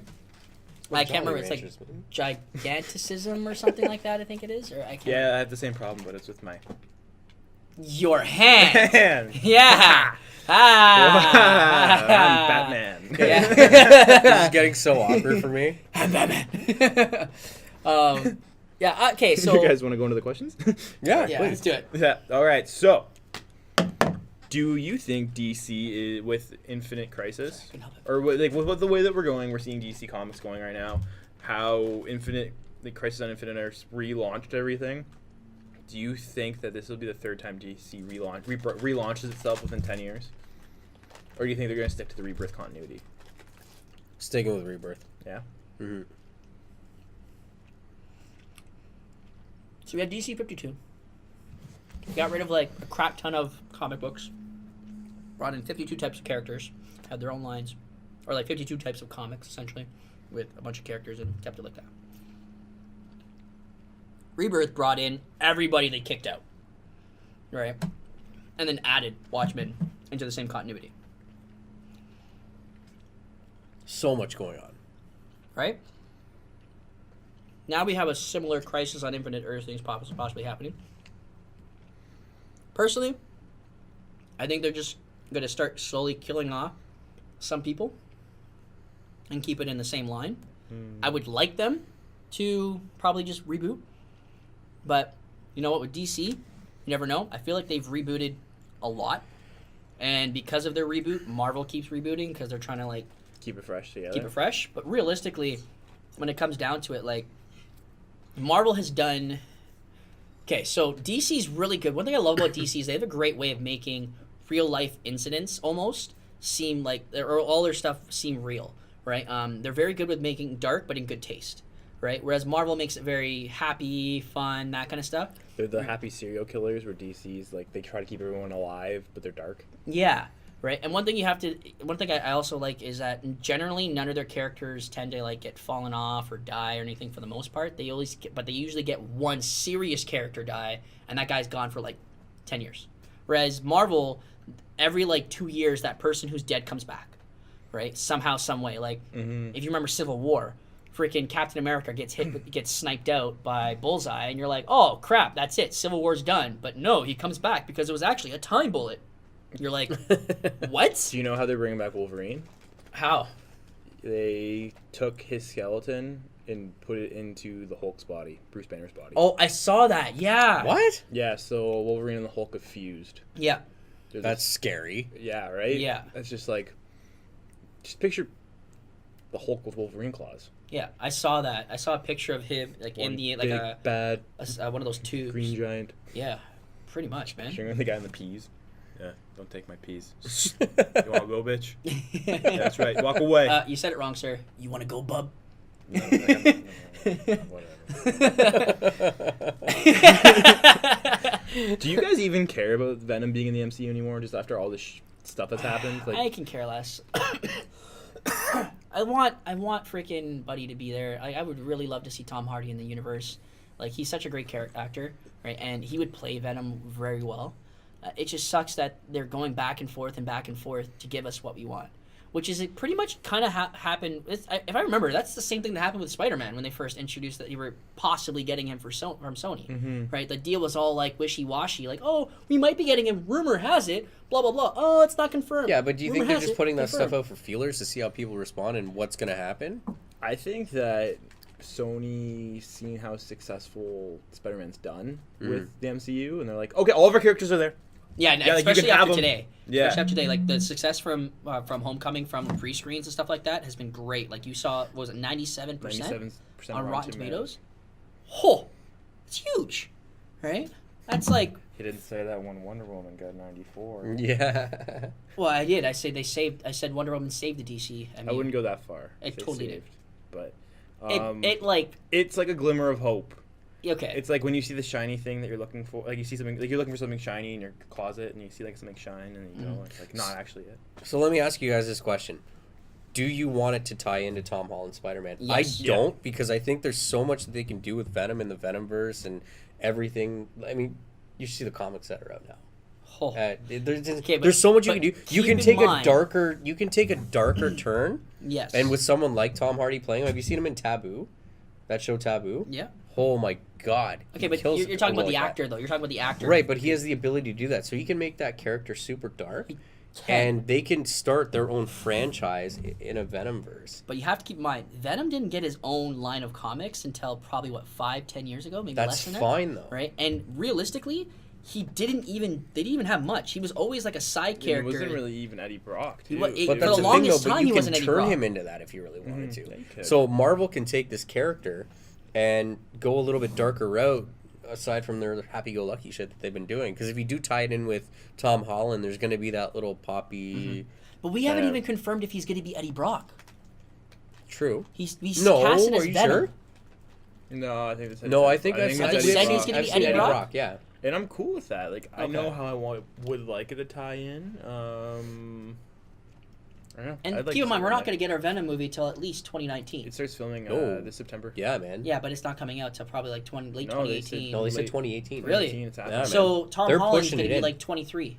I can't remember. It's like giganticism or something like that. I think it is. Or I can't. Yeah, I have the same problem, but it's with my Your hand. hand. Yeah. I'm Batman. Yeah. This is getting so awkward for me. I'm Batman. Yeah. Okay. So. You guys want to go into the questions? Yeah, Yeah. please. Let's do it. Yeah. All right. So, do you think DC is, with Infinite Crisis, or with the way that we're going, we're seeing DC Comics going right now, how the Crisis on Infinite Earths relaunched everything? Do you think that this will be the 3rd time DC relaunches itself within 10 years, or do you think they're going to stick to the Rebirth continuity? Sticking with Rebirth. Yeah. Mm-hmm. So we had DC 52. We got rid of like a crap ton of comic books. Brought in 52 types of characters. Had their own lines. Or like 52 types of comics, essentially. With a bunch of characters and kept it like that. Rebirth brought in everybody they kicked out. Right? And then added Watchmen into the same continuity. So much going on. Right? Now we have a similar Crisis on Infinite Earth things possibly happening. Personally, I think they're just going to start slowly killing off some people and keep it in the same line. I would like them to probably just reboot. But you know what, with DC, you never know. I feel like they've rebooted a lot. And because of their reboot, Marvel keeps rebooting because they're trying to like Keep it fresh together. keep it fresh. But realistically, when it comes down to it, like Marvel has done. Okay, so DC's really good. One thing I love about DC is they have a great way of making real life incidents almost seem like, or all their stuff seem real, right? They're very good with making dark, but in good taste, right? Whereas Marvel makes it very happy, fun, that kind of stuff. They're the happy serial killers, where DC's like they try to keep everyone alive, but they're dark. Yeah, right. And one thing I also like is that generally none of their characters tend to like get fallen off or die or anything for the most part. They usually get one serious character die, and that guy's gone for like 10 years. Whereas Marvel, every like 2 years, that person who's dead comes back, right? Somehow, some way. Like if you remember Civil War, freaking Captain America gets sniped out by Bullseye, and you're like, oh crap, that's it, Civil War's done. But no, he comes back because it was actually a time bullet. You're like, what? Do you know how they're bringing back Wolverine? How? They took his skeleton and put it into the Hulk's body, Bruce Banner's body. Oh, I saw that. Yeah. What? Yeah, so Wolverine and the Hulk have fused. Yeah. There's That's scary. yeah, right? Yeah. That's just like, just picture the Hulk with Wolverine claws. Yeah, I saw that. I saw a picture of him like in the like big, a bad one of those tubes. green giant. Yeah, pretty much, man. Showing the guy in the peas. Yeah, don't take my peas. You want to go, bitch? Yeah, that's right. Walk away. You said it wrong, sir. You want to go, bub? No, whatever. Do you guys even care about Venom being in the MCU anymore? Just after all this stuff that's happened, I like can care less. I want freaking Buddy to be there. I would really love to see Tom Hardy in the universe. Like, he's such a great character actor, right? And he would play Venom very well. It just sucks that they're going back and forth to give us what we want, which is it pretty much kind of happened. If I remember, that's the same thing that happened with Spider-Man when they first introduced that you were possibly getting him from Sony, right? The deal was all like wishy-washy, like, oh, we might be getting him. Rumor has it, blah blah blah. Oh, it's not confirmed. Yeah, but do you think Rumor they're has just it, putting that confirmed. stuff out for feelers to see how people respond and what's going to happen? I think that Sony, seeing how successful Spider-Man's done with the MCU, and they're like, okay, all of our characters are there. Yeah, like, you especially can have after them. today. Yeah. Especially after today, like the success from Homecoming, from the pre-screens and stuff like that has been great. Like you saw, what was it 97% 97% on Rotten Tomatoes. Tomatoes? Oh, it's huge, right? That's like, He didn't say that when Wonder Woman got 94. Yeah. well, I did. I said Wonder Woman saved the DC. I I wouldn't go that far. It Say totally did. saved, But It like, it's like a glimmer of hope. okay. It's like when you see the shiny thing that you're looking for, like you see something, like you're looking for something shiny in your closet, and you see like something shine, and you know it's like not actually it. So let me ask you guys this question. Do you want it to tie into Tom Holland's Spider-Man? Yes. I don't, because I think there's so much that they can do with Venom in the Venomverse and everything. I mean, you should see the comics that are out now. oh. There's so much you can do. You keep can in take mind- you can take a darker turn, Yes. and with someone like Tom Hardy playing, have you seen him in Taboo? That show Taboo? yeah. Oh my God. Okay, He but kills you're talking about people the like actor, though. You're talking about the actor. that. Right, but he has the ability to do that. So he can make that character super dark, and they can start their own franchise in a Venomverse. But you have to keep in mind, Venom didn't get his own line of comics until probably, 5-10 years ago? Maybe That's less than that. fine, though. Right? And realistically, they didn't even have much. He was always like a side character. It wasn't really even Eddie Brock. Too. But But for that's the the thing, though. longest But time, you he can wasn't Eddie turn Brock. him into that if you really wanted Yeah, you to. could. So Marvel can take this character and go a little bit darker route, aside from their happy-go-lucky shit that they've been doing. Because if you do tie it in with Tom Holland, there's going to be that little poppy. But we haven't Yeah. even confirmed if he's going to be Eddie Brock. True. He's No, casted as are you Venom. sure? No, I think No, I think I've I seen think Eddie said he Brock. was gonna I've be seen Eddie Brock? Yeah. And I'm cool with that. Like I know Okay. how I would like it to tie in. I don't know. And I'd like keep in to mind, see we're that. not going to get our Venom movie till at least 2019. It starts filming Oh. this September. Yeah, man. Yeah, but it's not coming out till probably like late No, they said- 2018. No, they said Late- 2018. Really? 2018, it's Yeah, happening. So Tom They're Holland's pushing going to it be in. like 23.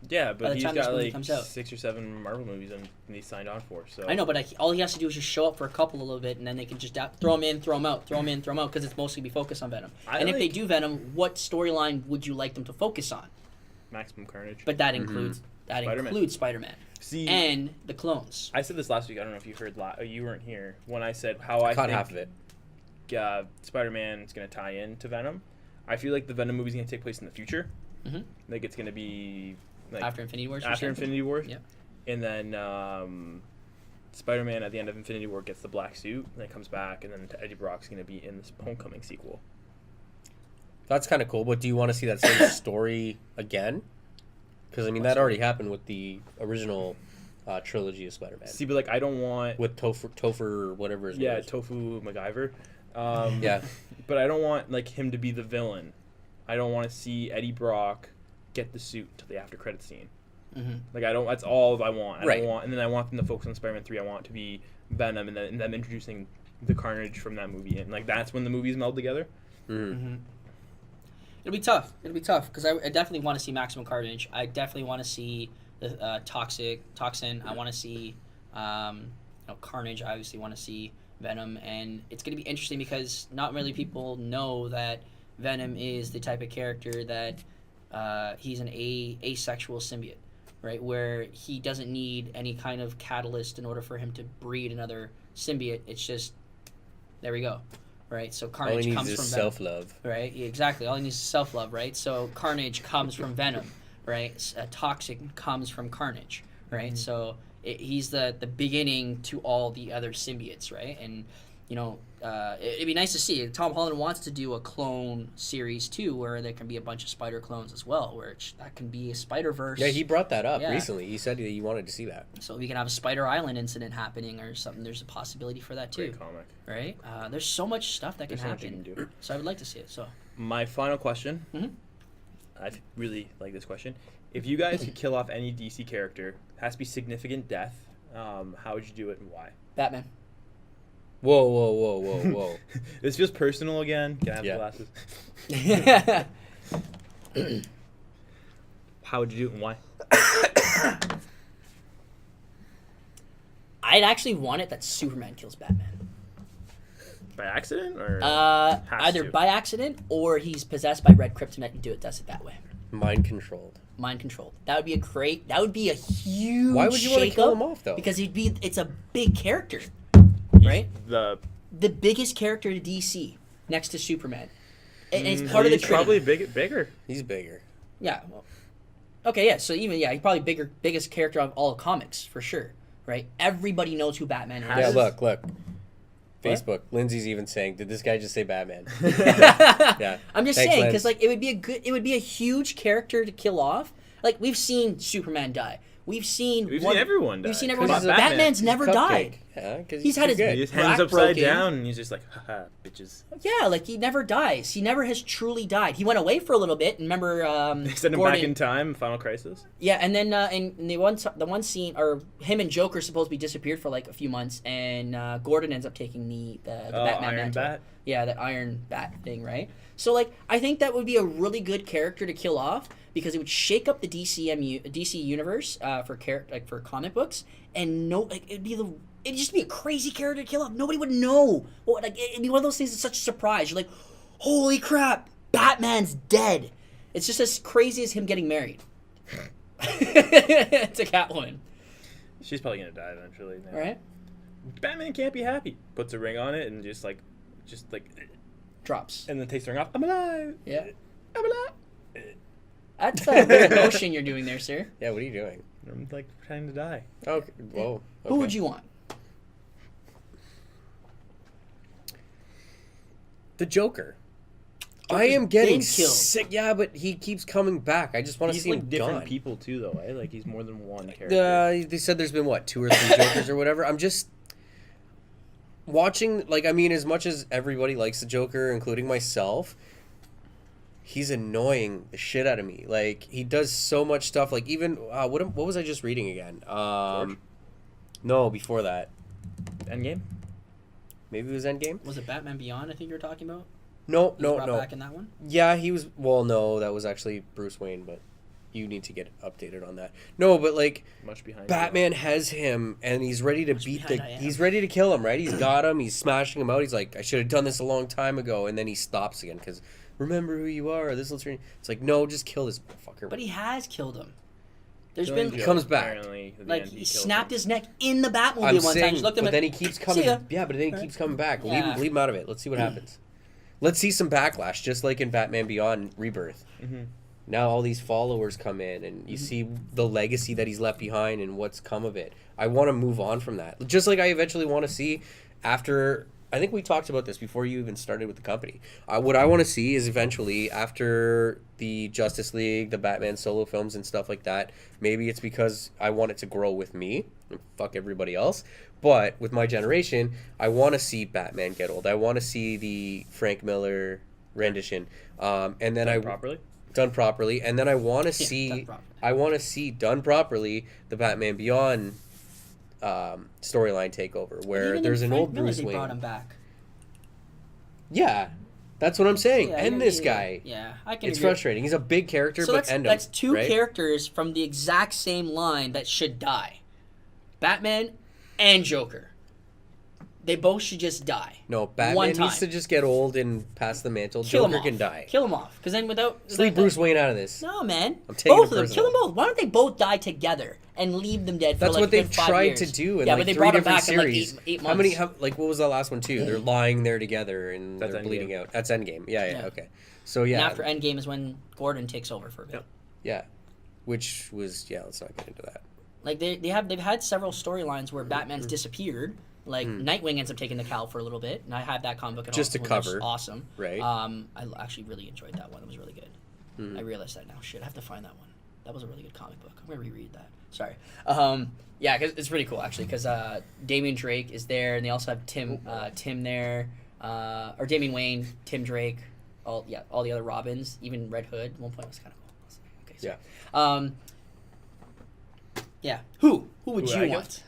Yeah, by but the he's time this got movie like comes out. 6 or 7 Marvel movies and he's signed on for. So I know, but all he has to do is just show up for a couple a little bit, and then they can just throw him in, throw him out, throw him in, throw him out, because it's mostly be focused on Venom. And if they do Venom, what storyline would you like them to focus on? Maximum Carnage. But that includes Spider-Man. Spider-Man See, and the clones. I said this last week. I don't know if you heard. You weren't here when I said how I Caught think half of it. Spider-Man is going to tie in to Venom. I feel like the Venom movie is going to take place in the future. Mhm. Like it's going to be like After Infinity War. after Infinity War. Yeah. And then Spider-Man at the end of Infinity War gets the black suit, and then comes back, and then Eddie Brock's going to be in this Homecoming sequel. That's kind of cool, but do you want to see that same story again? Because, I mean, that already happened with the original trilogy of Spider-Man. See, but like I don't want With Topher, whatever his name is. Tofu MacGyver. Yeah. But I don't want like him to be the villain. I don't want to see Eddie Brock get the suit until the after credit scene. Mm-hmm. Like I don't. That's all I want. I Right. don't want, and then I want them to focus on Spider-Man 3. I want it to be Venom, and then them introducing the Carnage from that movie, and like that's when the movies meld together. Mm. It'll be tough. Because I definitely want to see Maximum Carnage. I definitely want to see the Toxin. I want to see Carnage. I obviously want to see Venom, and it's going to be interesting because not really people know that Venom is the type of character that he's an asexual symbiote, right? Where he doesn't need any kind of catalyst in order for him to breed another symbiote. It's just there we go, right? So All Carnage he needs comes is from Venom. self-love. Right, yeah, exactly. All he needs is self-love, right? So Carnage comes from Venom, right? Toxic comes from Carnage, right? So he's the beginning to all the other symbiotes, right? And, it'd be nice to see. Tom Holland wants to do a clone series, too, where there can be a bunch of spider clones as well, where that can be a Spider-Verse. Yeah, he brought that up Yeah. recently. He said that he wanted to see that. So we can have a Spider Island incident happening or something. There's a possibility for that, too, Great comic. right? There's so much stuff that can There's so much you happen. can do. So I would like to see it, so. My final question. Mhm. I really like this question. If you guys could kill off any DC character, it has to be significant death. How would you do it and why? Batman. Whoa, whoa, whoa, whoa, whoa. This feels personal again. Can I have Yeah. the glasses? How would you do it and why? I'd actually want it that Superman kills Batman. By accident or has Either to? by accident or he's possessed by red kryptonite and does it that way. Mind controlled. Mind controlled. That would be a huge Why would you want to kill shakeup, him off, though? Because it's a big character, right? The The biggest character in DC next to Superman. And it's part of the he's Trinity. probably bigger. He's bigger. Yeah. Well, okay, yeah. So he's probably biggest character of all comics for sure, right? Everybody knows who Batman is. Yeah, look. Facebook. Lindsay's even saying, "Did this guy just say Batman?" Yeah. I'm just Thanks, saying Lens. because like it would be a huge character to kill off. Like we've seen Superman die. We've seen everyone die. We've seen everyone die. Because Batman. Batman's never Cupcake. died. Yeah, because He's had his good. His back hands upside broken. down, and he's just like, haha, bitches. Yeah, like he never dies. He never has truly died. He went away for a little bit. And remember, They send him Gordon, back in time, Final Crisis. Yeah, and then in the one scene, or him and Joker supposed to be disappeared for like a few months, and Gordon ends up taking the Batman Iron mantle. Bat? Yeah, that Iron Bat thing, right? So like, I think that would be a really good character to kill off because it would shake up the DC universe for comic books, and it'd just be a crazy character to kill off. Nobody would know. Well, like it'd be one of those things that's such a surprise. You're like, holy crap, Batman's dead. It's just as crazy as him getting married. To Catwoman. She's probably gonna die eventually. All right. Batman can't be happy. Puts a ring on it and just like, Drops. and then takes the ring off. I'm alive. Yeah. I'm alive. That's a weird motion you're doing there, sir. Yeah, what are you doing? I'm like trying to die. Okay. Whoa. Who would you want? The Joker. I Joker's am getting been killed. sick. Yeah, but he keeps coming back. I just want to He's see him like different gone. people too, though. Eh? Like he's more than one character. They said there's been what, 2 or 3 Jokers or whatever. I'm just watching. Like, I mean, as much as everybody likes the Joker, including myself, he's annoying the shit out of me. Like, he does so much stuff. Like, even what was I just reading again? No, before that. Endgame. Maybe it was Endgame. Was it Batman Beyond? I think you were talking about. No, He was brought no. Back in that one. Yeah, he was. Well, no, that was actually Bruce Wayne, but you need to get updated on that. No, but like Much behind. Batman has him, and he's ready to beat behind I am. He's ready to kill him, right? He's got him. He's smashing him out. He's like, I should have done this a long time ago, and then he stops again because remember who you are. This will turn. It's like, no, just kill this motherfucker. But he has killed him. There's Killing been Joe, comes back. apparently, at the like end, he killed snapped him. his neck in the Batmobile I'm one time. saying, Just looked at him but and- then he keeps "See coming. ya." Yeah, but then he keeps coming back. Yeah. Leave him out of it. Let's see what happens. Let's see some backlash, just like in Batman Beyond Rebirth. Mm-hmm. Now all these followers come in, and you see the legacy that he's left behind and what's come of it. I want to move on from that. Just like I eventually want to see after... I think we talked about this before you even started with the company. What I want to see is eventually after the Justice League, the Batman solo films and stuff like that, maybe it's because I want it to grow with me and fuck everybody else. But with my generation, I want to see Batman get old. I want to see the Frank Miller rendition. And then done properly, and then I want to see done properly the Batman Beyond storyline takeover where Even there's in an Frank old Miller, Bruce they Wayne. brought him back. Yeah, that's what I'm saying. Yeah, End this guy. Yeah, I can. It's agree. frustrating. He's a big character, So but that's end him. that's two right? characters from the exact same line that should die. Batman and Joker. They both should just die. No, One Batman time. needs to just get old and pass the mantle. Kill him Joker off. can die. Kill him off. Because then without... Leave Bruce Wayne out of this. No, man. I'm taking both it of them. Kill personal. them both. Why don't they both die together and leave them dead for That's like what a they've good 5 tried years? to do in yeah, like but they 3 brought him different back series. in like eight months. Like what was the last one too? They're lying there together and That's they're Endgame. bleeding out. That's Endgame. Yeah, Yeah. okay. So And yeah, after Endgame is when Gordon takes over for a bit. Yep. yeah, which was let's not get into that. Like they've had several storylines where Mm-hmm. Batman's disappeared. Like Nightwing ends up taking the cowl for a little bit, and I had that comic book at Just home, to which was cover, awesome. right. I actually really enjoyed that one. It was really good. I realized that now. Shit, I have to find that one. That was a really good comic book. I'm gonna reread that. Sorry. Yeah, because it's pretty cool actually. Because Damian Drake is there, and they also have Tim there, or Damian Wayne, Tim Drake, all the other Robins, even Red Hood. At one point was kind of cool. I was like, okay, so, Yeah. yeah. Who would Who you I get? want?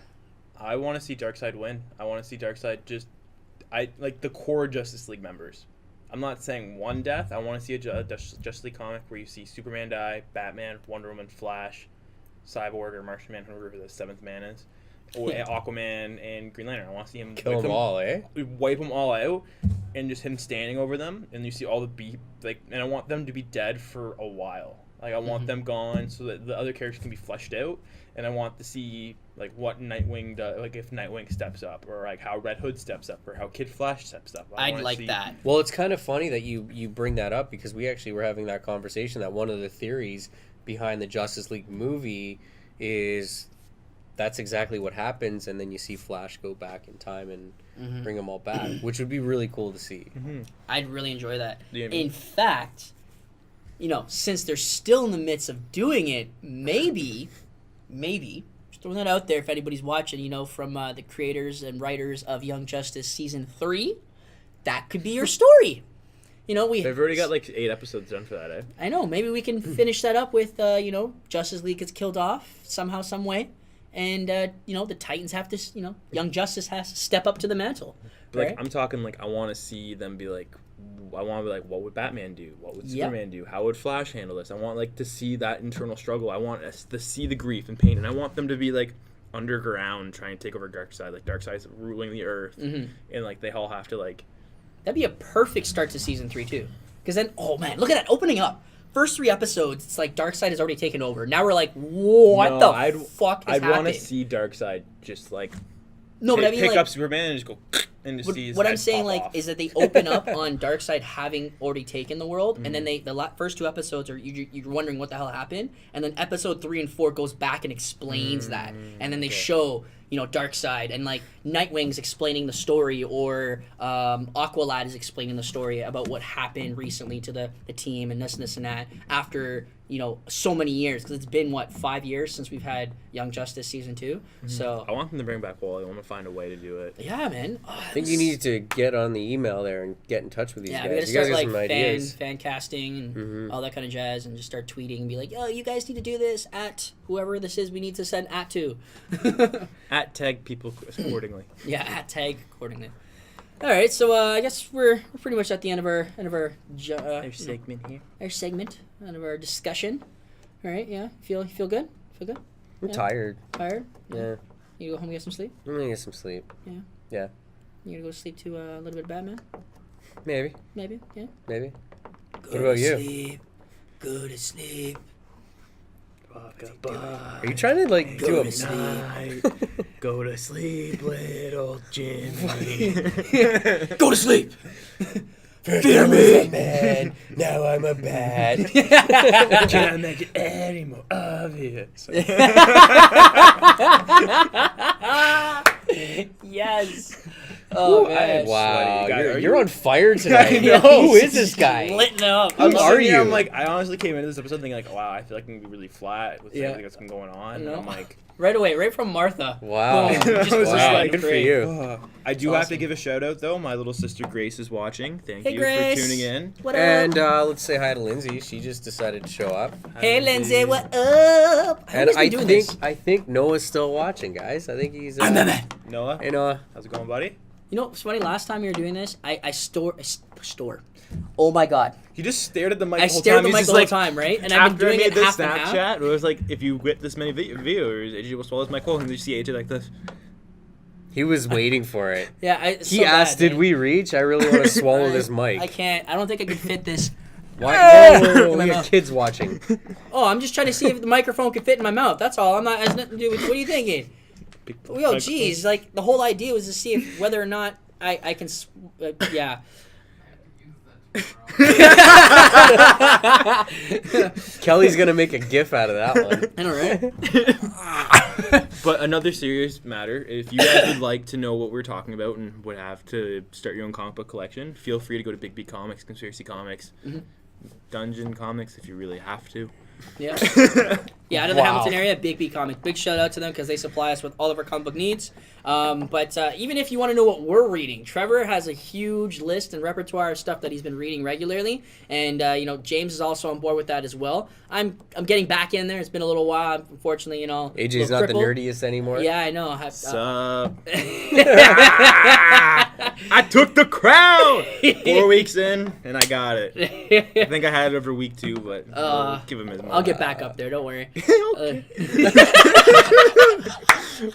I want to see Darkseid win. I want to see Darkseid like the core Justice League members. I'm not saying one death. I want to see a Justice League comic where you see Superman die, Batman, Wonder Woman, Flash, Cyborg or Martian Man, whoever the seventh man is, or Aquaman and Green Lantern. I want to see him Kill them all, eh? Wipe them all out, and just him standing over them, and you see all the and I want them to be dead for a while. Like I want them gone so that the other characters can be fleshed out, and I want to see like what Nightwing does, like if Nightwing steps up, or like how Red Hood steps up, or how Kid Flash steps up. I'd like that. Well, it's kind of funny that you bring that up because we actually were having that conversation that one of the theories behind the Justice League movie is that's exactly what happens, and then you see Flash go back in time and bring them all back, which would be really cool to see. I'd really enjoy that. Yeah, in fact, since they're still in the midst of doing it, maybe, just throwing that out there if anybody's watching, from the creators and writers of Young Justice Season 3, that could be your story. They've already got like 8 episodes done for that, eh? I know. Maybe we can finish that up with, Justice League gets killed off somehow, some way. And, the Titans have to, Young Justice has to step up to the mantle. Like, right? I'm talking, like, I want to see them be like, I want to be like, what would Batman do? What would Superman do? How would Flash handle this? I want, like, to see that internal struggle. I want us to see the grief and pain. And I want them to be, like, underground trying to take over Darkseid. Like, Darkseid's ruling the Earth. And, like, they all have to, like... That'd be a perfect start to Season 3, too. Because then, oh, man, look at that opening up. First 3 episodes, it's like Darkseid has already taken over. Now we're like, what the fuck is happening? I'd want to see Darkseid just, like... No, but I mean, pick like, up Superman and just go and just see his what I'm head saying, pop like, off. is that they open up on Darkseid having already taken the world, and then the first 2 episodes are you're wondering what the hell happened, and then episode 3 and 4 goes back and explains that, and then they show Darkseid, and like Nightwing's explaining the story, or Aqualad is explaining the story about what happened recently to the team and this and that after so many years, because it's been 5 years since we've had Young Justice Season 2. So I want them to bring back Wally. I want to find a way to do it. yeah, man. I think you need to get on the email there and get in touch with these Yeah, guys. we gotta You guys start got some like ideas. fan casting and all that kind of jazz, and just start tweeting and be like, "Oh, you guys need to do this at whoever this is. We need to send at to." At tag people accordingly. Yeah, at tag accordingly. All right, so I guess we're pretty much at the end of our segment here. our segment, end of our discussion. All right, yeah, feel good? Feel good? I'm Yeah. tired. Tired? Yeah. You go home and get some sleep. I'm gonna get some sleep. Yeah. Yeah. You gonna go to sleep to a little bit of Batman? Maybe. Maybe. Yeah. Maybe. Go What about to you? Sleep. Go to sleep. Are you trying to like do a sleep. Go to sleep, little Jimmy. Go to sleep. Fear me, man. Now I'm a bat. Can't make it any more obvious. Yes. Oh man. Wow, Sweaty. you're on fire tonight. I know. Who is this guy? Lit up. Who are you? I'm like, I honestly came into this episode thinking like, wow, I feel like I'm gonna be really flat with everything that's been going on. And I'm like, Right away, right from Martha. Wow. Boom. Just I was wow, just like, Good for great. you. I do have awesome. to give a shout out though. My little sister Grace is watching. Thank Hey, you Grace. for tuning in. What up? And let's say hi to Lindsay. She just decided to show up. Hey, Lindsay, what up? How And has he been doing I think Noah's still watching, guys. I think he's. Noah, Hey, Noah. how's it going, buddy? You know, it's funny. Last time you were doing this, I store. Oh my god! He just stared at the mic I the whole stared at time. the He's mic just the whole like, time, right? And I've been after I doing made it this half and half. Snapchat, it was like, if you get this many viewers, AJ will swallow his mic whole, and you see AJ like this. He was waiting for it. Yeah, He asked, "Did we reach? I really want to swallow this mic." I can't. I don't think I can fit this. Why? Oh! Whoa, we got kids watching. Oh, I'm just trying to see if the microphone can fit in my mouth. That's all. I'm not. Has nothing to do with. What are you thinking? Yo, geez, like the whole idea was to see if whether or not I can. Yeah. Kelly's gonna make a gif out of that one. I know, right? But another serious matter, if you guys would like to know what we're talking about and would have to start your own comic book collection, feel free to go to Big B Comics, Conspiracy Comics, Dungeon Comics if you really have to. Yeah. Yeah, out of the Hamilton area, Big B Comics. Big shout out to them because they supply us with all of our comic book needs. But even if you want to know what we're reading, Trevor has a huge list and repertoire of stuff that he's been reading regularly, and James is also on board with that as well. I'm getting back in there. It's been a little while, unfortunately. AJ's not the nerdiest anymore. Yeah, I know. Sup? I took the crown. 4 weeks in, and I got it. I think I had it over week 2, but we'll give him his money. I'll get back up there. Don't worry.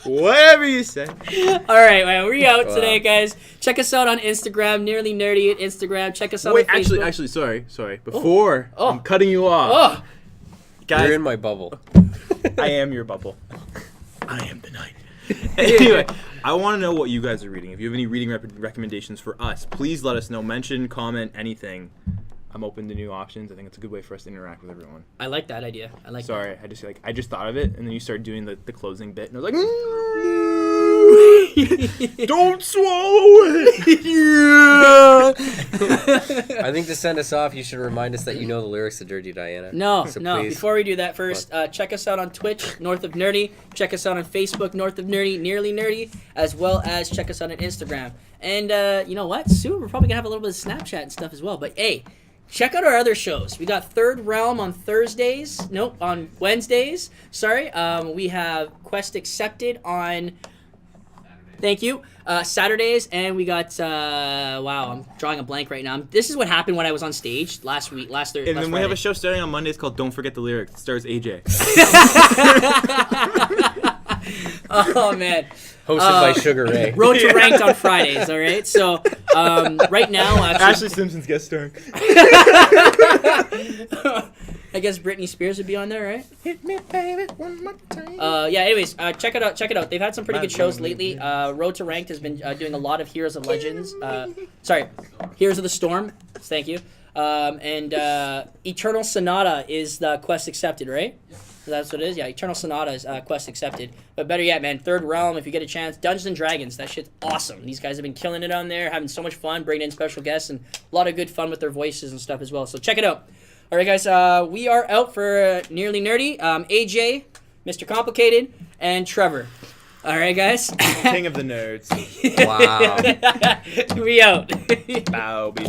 Whatever you say. All right, man. We're out today, guys. Check us out on Instagram, Nearly Nerdy at Instagram. Check us out on Facebook. Actually, sorry. Before I'm cutting you off, guys, you're in my bubble. I am your bubble. I am the night. Anyway, I want to know what you guys are reading. If you have any reading recommendations for us, please let us know. Mention, comment, anything. I'm open to new options. I think it's a good way for us to interact with everyone. I like that idea. Sorry, I just thought of it, and then you started doing the closing bit, and I was like, don't swallow it. I think to send us off, you should remind us that you know the lyrics to Dirty Diana. No. Please. Before we do that, first, check us out on Twitch, North of Nerdy. Check us out on Facebook, North of Nerdy, Nearly Nerdy, as well as check us out on Instagram. And you know what? Soon we're probably gonna have a little bit of Snapchat and stuff as well. But hey, check out our other shows. We got Third Realm on Wednesdays. Sorry. We have Quest Accepted on. Thank you. Saturdays, and we got. Wow, I'm drawing a blank right now. This is what happened when I was on stage last Thursday. And then we have a show starting on Mondays called Don't Forget the Lyrics. It stars AJ. Oh man. Hosted by Sugar Ray. Road to Ranked on Fridays, all right? So, right now, actually... Ashley Simpson's guest starring. I guess Britney Spears would be on there, right? Hit me, baby, one more time. Anyways, check it out. They've had some pretty good shows lately. Road to Ranked has been doing a lot of Heroes of Legends. Heroes of the Storm. Thank you. And Eternal Sonata is the Quest Accepted, right? Yeah. That's what it is? Yeah, Eternal Sonata is Quest Accepted. But better yet, man, Third Realm, if you get a chance. Dungeons & Dragons, that shit's awesome. These guys have been killing it on there, having so much fun, bringing in special guests, and a lot of good fun with their voices and stuff as well. So check it out. All right, guys, we are out for Nearly Nerdy. AJ, Mr. Complicated, and Trevor. All right, guys. King of the nerds. Wow. We out. Bow, be